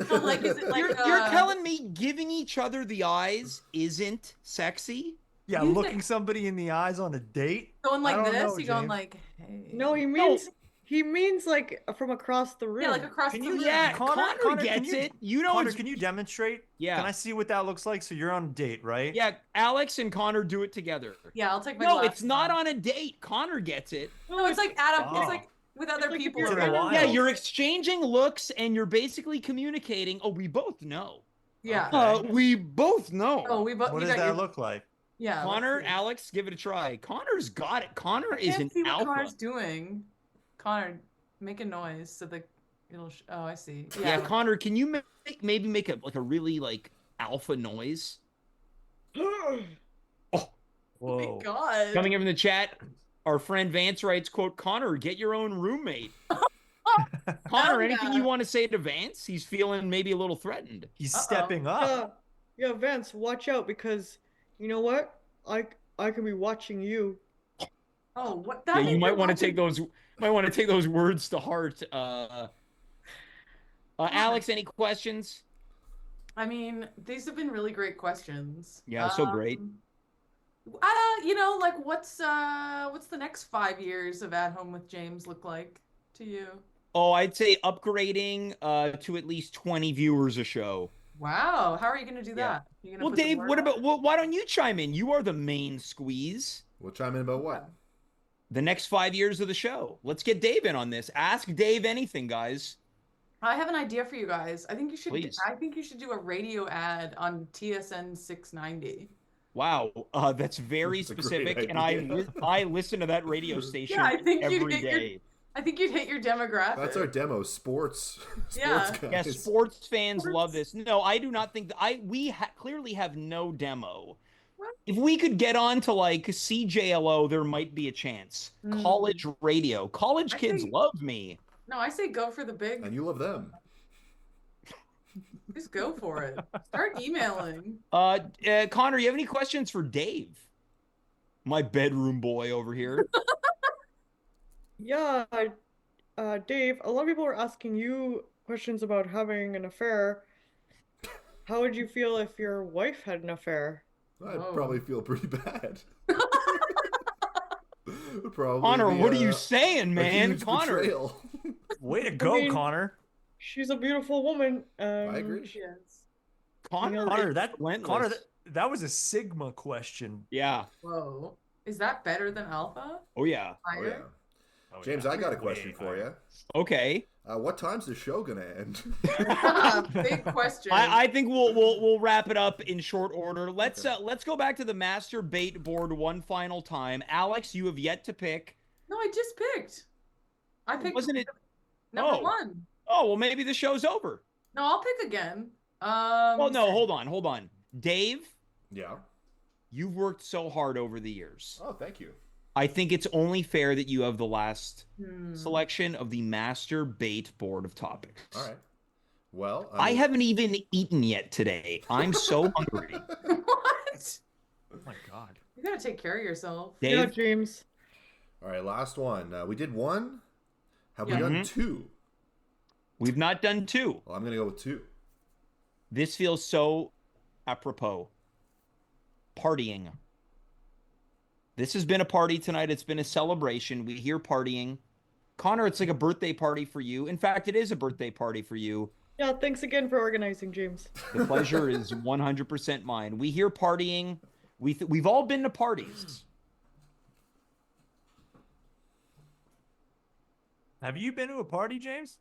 so like is it like You're telling me giving each other the eyes isn't sexy? Yeah, You looking think- somebody in the eyes on a date. going I like don't this? know, You going James. like hey. No, he means like from across the room. Yeah, like across Can the you- room. Yeah, Connor, Connor can gets you- it. You know, Connor, it's, can you demonstrate? yeah, Can I see what that looks like? So you're on a date, right? yeah. Alex and Connor do it together. Yeah, I'll take my No, glasses it's not off. on a date. Connor gets it. No, it's like Adam. Oh. It's like with other like if people. you're in the around. wild. Yeah, you're exchanging looks and you're basically communicating. Oh, we both know. Yeah. Okay. We both know. Oh, we both. What you does got that your, look like? Yeah. let's Connor, see. Alex, give it a try. Connor's got it. Connor I is an can't see what alpha. Connor's doing. Connor, make a noise so the it'll. Oh, I see. Yeah, Connor, can you maybe make a really like alpha noise? Oh Whoa. my god. Coming in from the chat, our friend Vance writes, quote, Connor, get your own roommate. Connor, anything you want to say to Vance? He's feeling maybe a little threatened. He's Uh-oh. stepping up. Yeah, Vance, watch out because you know what? I can be watching you. Oh, what? Yeah, That you means might you're want to watching- take those words to heart. Alex, any questions? I mean, these have been really great questions. Yeah, so great. You know, like what's the next 5 years of At Home with James look like to you? Oh, I'd say upgrading to at least 20 viewers a show. Wow, how are you going to do Yeah. that? You gonna Well, put the Dave, word what out? about why don't you chime in? You are the main squeeze. We'll chime in about what? The next 5 years of the show. Let's get Dave in on this. Ask Dave anything, guys. I have an idea for you guys. I think you should. Please. I think you should do a radio ad on TSN 690. Wow, that's very That's a great specific, and idea. I listen to that radio station Yeah, I think you'd every hit your. day. I think you'd hit your demographic. That's our demo. Sports. Yeah. Sports guys. Yeah, sports fans Sports. love this. No, I do not think that we clearly have no demo. What? If we could get on to like CJLO, there might be a chance. College radio. College kids love me. No, I say go for the big. And you love them. Just go for it. Start emailing. Conor, you have any questions for Dave? My bedroom boy over here. Yeah, Dave, a lot of people were asking you questions about having an affair. How would you feel if your wife had an affair? I'd probably feel pretty bad. Conor, what are you saying, man? Conor. Betrayal. Way to go, Conor. She's a beautiful woman. I agree. She is. Conor, that was a Sigma question. Yeah. Whoa. Is that better than Alpha? Oh, yeah. Oh, yeah. James, I got a question for you. Okay. What time's the show gonna end? Big question. I think we'll wrap it up in short order. Let's go back to the master bait board one final time. Alex, you have yet to pick. No, I just picked. I picked. Wasn't it? Number one. Oh, well, maybe the show's over. No, I'll pick again. Well, no, hold on. Dave? Yeah. You've worked so hard over the years. Oh, thank you. I think it's only fair that you have the last selection of the master bait board of topics. All right. Well, I haven't even eaten yet today. I'm so hungry. What? Oh my God. You gotta take care of yourself. Dave? Yeah, James. All right, last one. We did one. Have we done two? We've not done two. Well, I'm gonna go with two. This feels so apropos. Partying. This has been a party tonight. It's been a celebration. We hear partying. Conor, it's like a birthday party for you. In fact, it is a birthday party for you. Yeah, thanks again for organizing, James. The pleasure is 100% mine. We hear partying. We've all been to parties. Have you been to a party, James?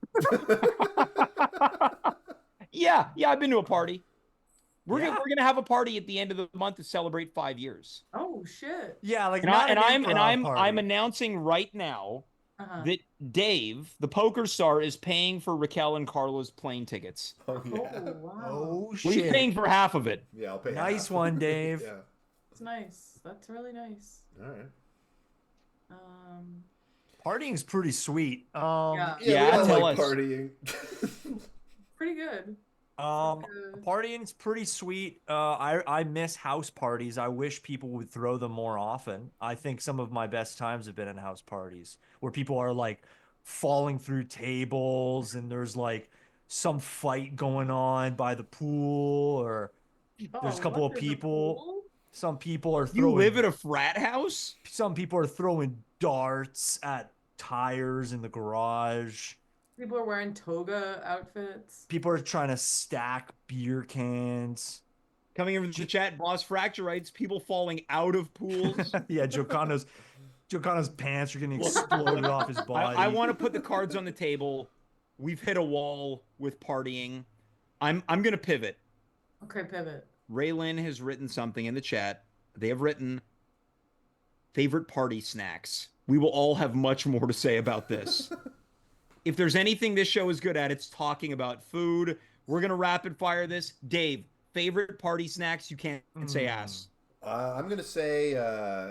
Yeah, I've been to a party. We're gonna have a party at the end of the month to celebrate 5 years. Oh shit. Yeah, like I'm announcing right now that Dave, the poker star, is paying for Racquel and Carla's plane tickets. Oh yeah. Oh wow. Oh Well, he's shit. paying for half of it. Yeah, I'll pay. Nice half. one, Dave. Yeah. That's nice. That's really nice. All right. Partying's pretty sweet. Yeah. Yeah, we tell like us. partying. Pretty good. Partying's pretty sweet. I miss house parties. I wish people would throw them more often. I think some of my best times have been in house parties where people are like falling through tables and there's like some fight going on by the pool, or there's a couple of people. Some people are throwing. You live at a frat house? Some people are throwing darts at tires in the garage. People are wearing toga outfits. People are trying to stack beer cans. Coming in the chat, Boss Fracture writes, people falling out of pools. Yeah, Jocondo's pants are getting exploded off his body. I want to put the cards on the table. We've hit a wall with partying. I'm gonna pivot. Okay, pivot. Raylyn has written something in the chat. They have written favorite party snacks. We will all have much more to say about this. If there's anything this show is good at, it's talking about food. We're going to rapid fire this. Dave, favorite party snacks? You can't say ass. I'm going to say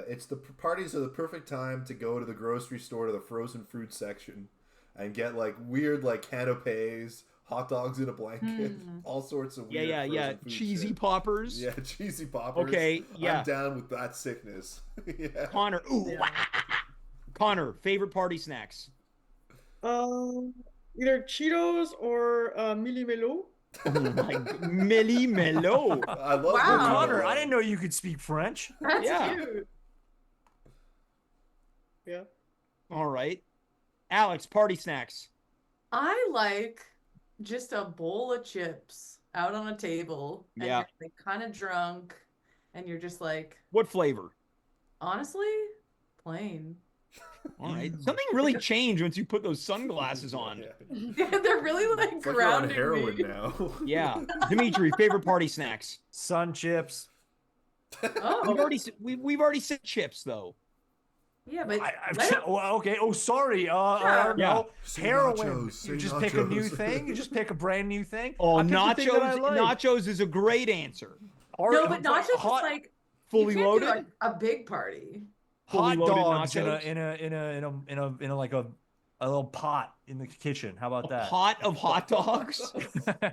it's the parties are the perfect time to go to the grocery store to the frozen fruit section and get like weird like canapes, hot dogs in a blanket, all sorts of weird frozen food cheesy shit. poppers. Yeah, cheesy poppers. Okay, yeah. I'm down with that sickness. Yeah. Conor, Conor, favorite party snacks? Either Cheetos or Mili Melo. Oh my, Millie Mello. I love Conor, I didn't know you could speak French. That's Yeah. cute. Yeah. All right. Alex, party snacks. I like just a bowl of chips out on a table. And Yeah. you're like kind of drunk and you're just like, What flavor? honestly, plain. All right. Something really changed once you put those sunglasses on. Yeah. Yeah, they're really like It's like you're on grounding heroin me. now. Yeah. Dimitri, favorite party snacks? Sun chips. Oh, we've already said chips though. yeah, but Well, okay. Oh, sorry. Sure. No. Say Heroin. nachos, You say just pick a new nachos. thing. You just pick a brand new thing. Oh, I picked the thing that I like. nachos is a great answer. no, but nachos is hot, like Fully you can't do loaded? a big party. Fully hot loaded dogs nachos? in a like a little pot in the kitchen. How about A that? pot of hot dogs?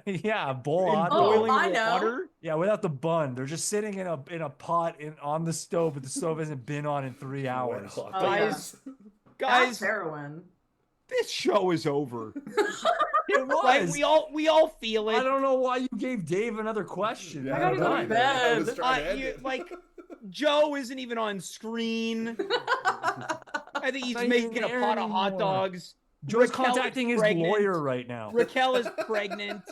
Yeah, a bowl of In hot Oh, dogs. boiling I know. water? Yeah, without the bun. They're just sitting in a pot on the stove, but the stove hasn't been on in 3 hours. Hot Oh, yeah. dogs. Guys, That's heroin. this show is over. It was. Right? We all feel it. I don't know why you gave Dave another question. Yeah, I gotta don't go know to either. I was bed. trying to end it. Like Joe isn't even on screen. I think he's Not even making a there pot of hot anymore. dogs. Joe's Racquel is contacting his pregnant. lawyer right now. Racquel is pregnant.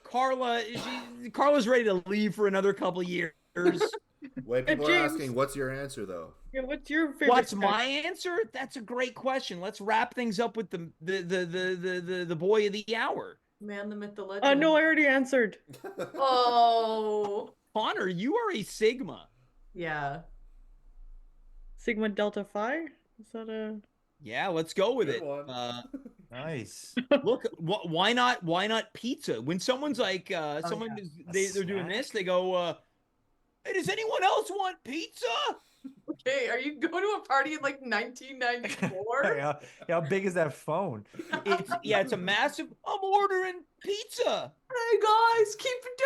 Carla's ready to leave for another couple years. Wait, people are James. asking, what's your answer though? Yeah, what's your favorite? What's snack? my answer? That's a great question. Let's wrap things up with the boy of the hour. Man, the myth, the legend. No, I already answered. Oh, Conor, you are a Sigma. yeah. Sigma Delta Phi? Is that a? Yeah, let's go with Good it. one. Nice. Look, why not pizza? When someone's like, yeah. they're doing this, they go, hey, does anyone else want pizza? Okay, are you going to a party in like 1994? Yeah, how big is that phone? It's a massive. I'm ordering pizza. Hey guys, keep it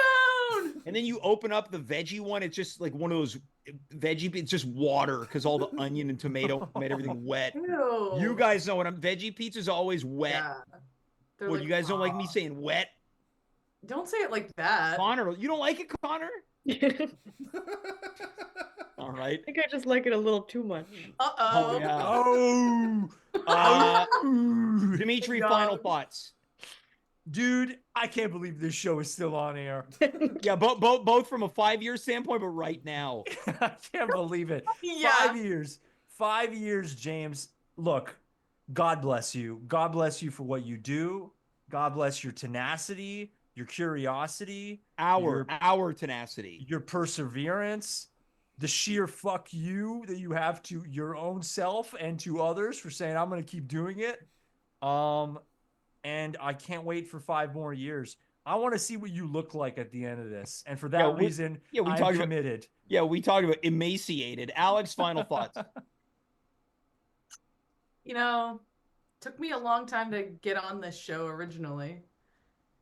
down. And then you open up the veggie one. It's just like one of those veggie. It's just water because all the onion and tomato made everything wet. Ew. You guys know what veggie pizza's always wet. Yeah. They're What, like, you guys don't like me "Aw." saying wet? Don't say it like that. Conor, you don't like it, Conor? I All right. think I just like it a little too much. Uh-oh. Yeah. Oh, Dimitri, God. final thoughts. dude, I can't believe this show is still on air. Yeah, both from a 5-year standpoint, but right now. I can't believe it. Yeah. 5 years. 5 years, James. Look, God bless you. God bless you for what you do. God bless your tenacity, your curiosity, Our tenacity. your perseverance, the sheer fuck you that you have to your own self and to others for saying, I'm going to keep doing it. And I can't wait for 5 more years. I want to see what you look like at the end of this. And for that reason, I'm committed. We talked about emaciated. Alex, final thoughts. You know, took me a long time to get on this show originally.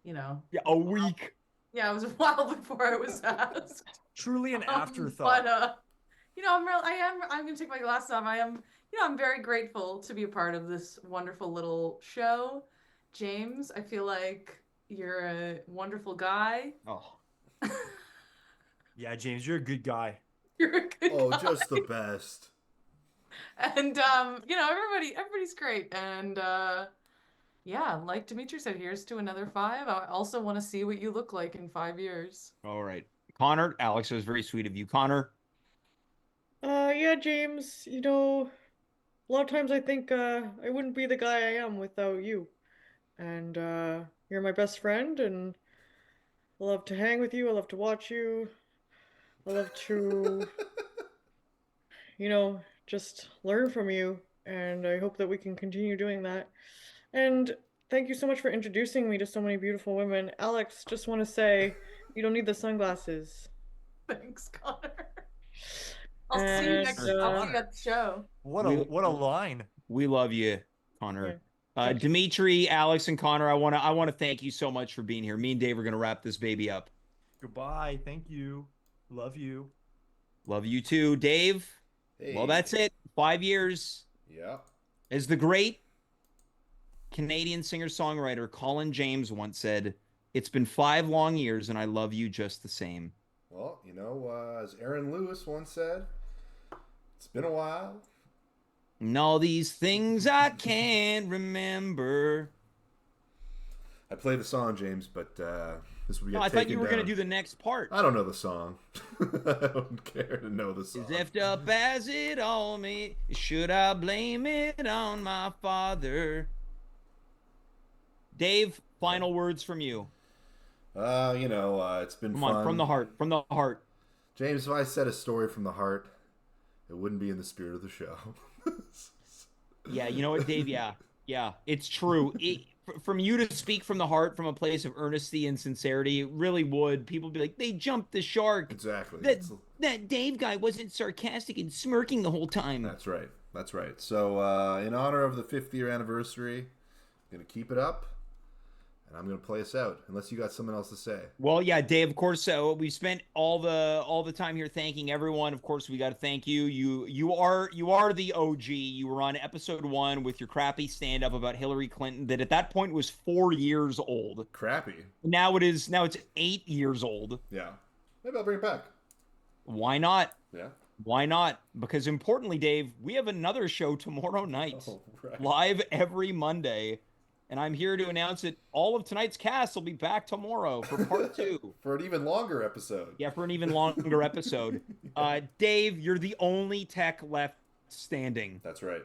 You know. Yeah, a week. Yeah, it was a while before I was asked. Truly an afterthought. But you know, I'm gonna take my glasses off. I'm very grateful to be a part of this wonderful little show. James, I feel like you're a wonderful guy. Oh. Yeah, James, you're a good guy. You're a good guy. Just the best. And you know, everybody's great. And yeah, like Dimitri said, here's to another 5. I also want to see what you look like in 5 years. All right. Conor, Alex, it was very sweet of you. Conor. Yeah, James, you know, a lot of times I think I wouldn't be the guy I am without you. And you're my best friend, and I love to hang with you. I love to watch you. I love to, you know, just learn from you. And I hope that we can continue doing that. And thank you so much for introducing me to so many beautiful women. Alex, just want to say, you don't need the sunglasses. Thanks, Connor. I'll see you at the show. What a line. We love you, Conor. Yeah. Dimitri, Alex, and Conor, I want to thank you so much for being here. Me and Dave are going to wrap this baby up. Goodbye. Thank you. Love you. Love you too, Dave. Hey. Well, that's it. 5 years. Yeah. As the great Canadian singer-songwriter Colin James once said, "It's been 5 long years and I love you just the same." Well, you know, as Aaron Lewis once said, it's been a while. And all these things I can't remember. I play the song, James, but this will be. No, I thought you were going to do the next part. I don't know the song. I don't care to know the song. As effed up as it all me, should I blame it on my father? Dave, final words from you. You know, it's been Come fun. on, from the heart. From the heart. James, if I said a story from the heart, it wouldn't be in the spirit of the show. Yeah, you know what, Dave? Yeah, it's true. From you to speak from the heart, from a place of earnesty and sincerity, it really would. People be like, they jumped the shark. Exactly. That Dave guy wasn't sarcastic and smirking the whole time. That's right. That's right. So, in honor of the 5th year anniversary, I'm going to keep it up. And I'm going to play us out, unless you got something else to say. Well, yeah, Dave, of course, we've spent all the time here thanking everyone. Of course, we got to thank you. You are the OG. You were on episode 1 with your crappy stand-up about Hillary Clinton that at that point was 4 years old. Crappy. Now it's 8 years old. Yeah. Maybe I'll bring it back. Why not? Yeah. Why not? Because importantly, Dave, we have another show tomorrow night. Oh, right. Live every Monday. And I'm here to announce that all of tonight's cast will be back tomorrow for part 2. For an even longer episode. Yeah, for an even longer episode. Dave, you're the only tech left standing. That's right.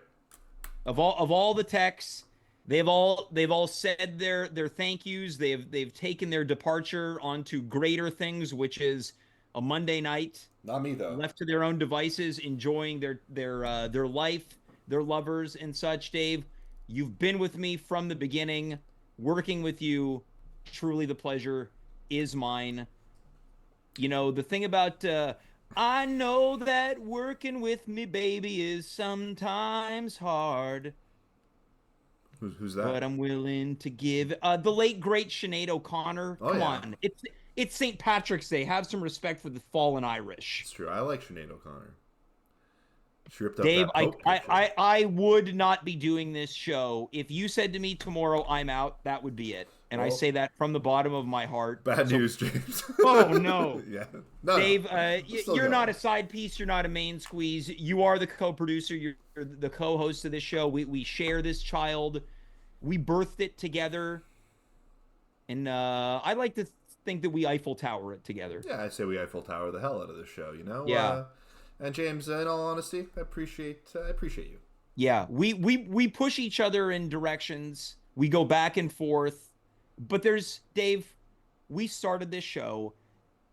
Of all the techs, they've all said their thank yous. They've taken their departure onto greater things, which is a Monday night. Not me though. Left to their own devices, enjoying their life, their lovers and such. Dave, you've been with me from the beginning, working with you. Truly, the pleasure is mine. You know, the thing about, I know that working with me, baby, is sometimes hard. Who's that? But I'm willing to give. The late, great Sinead O'Connor. Oh, Come yeah. on. It's St. Patrick's Day. Have some respect for the fallen Irish. It's true. I like Sinead O'Connor. She ripped up Dave, that Pope picture. I would not be doing this show. If you said to me tomorrow, I'm out, that would be it. And I say that from the bottom of my heart. Bad news, James. Oh, no. Yeah. No, Dave, you're not going. a side piece. You're not a main squeeze. You are the co-producer. You're the co-host of this show. We share this child. We birthed it together. And I like to think that we Eiffel Tower it together. Yeah, I say we Eiffel Tower the hell out of this show, you know? Yeah. And James, in all honesty, I appreciate you. Yeah, we push each other in directions. We go back and forth. But Dave, we started this show,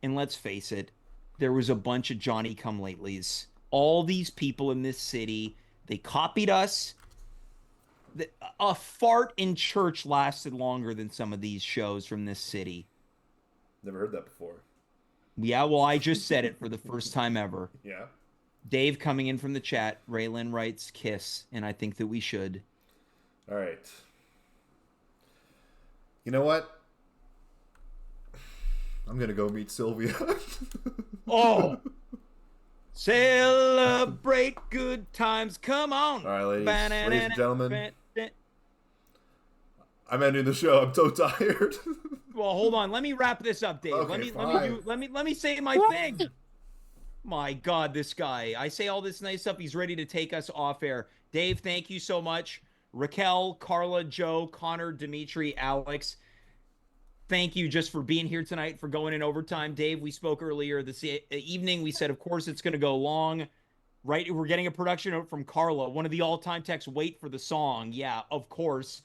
and let's face it, there was a bunch of Johnny-come-latelys. All these people in this city, they copied us. A fart in church lasted longer than some of these shows from this city. Never heard that before. Yeah, well, I just said it for the first time ever. Yeah. Dave coming in from the chat, Raylan writes kiss, and I think that we should. All right. You know what? I'm going to go meet Sylvia. Oh! Celebrate good times. Come on. All right, ladies and gentlemen. I'm ending the show. I'm so tired. Well, hold on. Let me wrap this up, Dave. Okay, let me say my thing. My God, this guy. I say all this nice stuff. He's ready to take us off air. Dave, thank you so much. Racquel, Carla, Joe, Conor, Dimitri, Alex, thank you just for being here tonight, for going in overtime. Dave, we spoke earlier this evening. We said, of course, it's going to go long. Right? We're getting a production note from Carla, one of the all-time texts, wait for the song. Yeah, of course.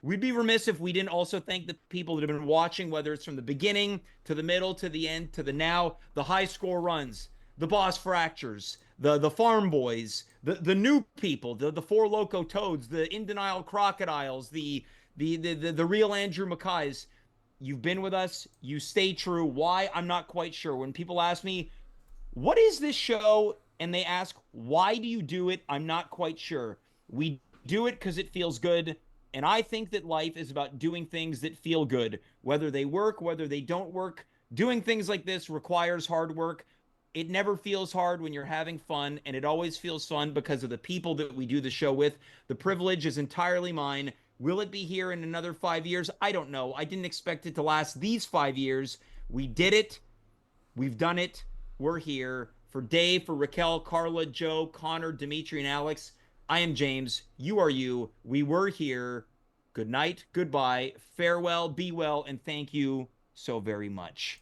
We'd be remiss if we didn't also thank the people that have been watching, whether it's from the beginning to the middle to the end to the now, the high score runs, the boss fractures, the farm boys, the new people, the Four Loco Toads, the In Denial Crocodiles, the real Andrew Mackays. You've been with us. You stay true. Why? I'm not quite sure. When people ask me, what is this show? And they ask, why do you do it? I'm not quite sure. We do it because it feels good. And I think that life is about doing things that feel good, whether they work, whether they don't work. Doing things like this requires hard work. It never feels hard when you're having fun, and it always feels fun because of the people that we do the show with. The privilege is entirely mine. Will it be here in another 5 years? I don't know. I didn't expect it to last these 5 years. We did it. We've done it. We're here. For Dave, for Racquel, Carla, Joe, Conor, Dimitri, and Alex, I am James. You are you. We were here. Good night. Goodbye. Farewell. Be well. And thank you so very much.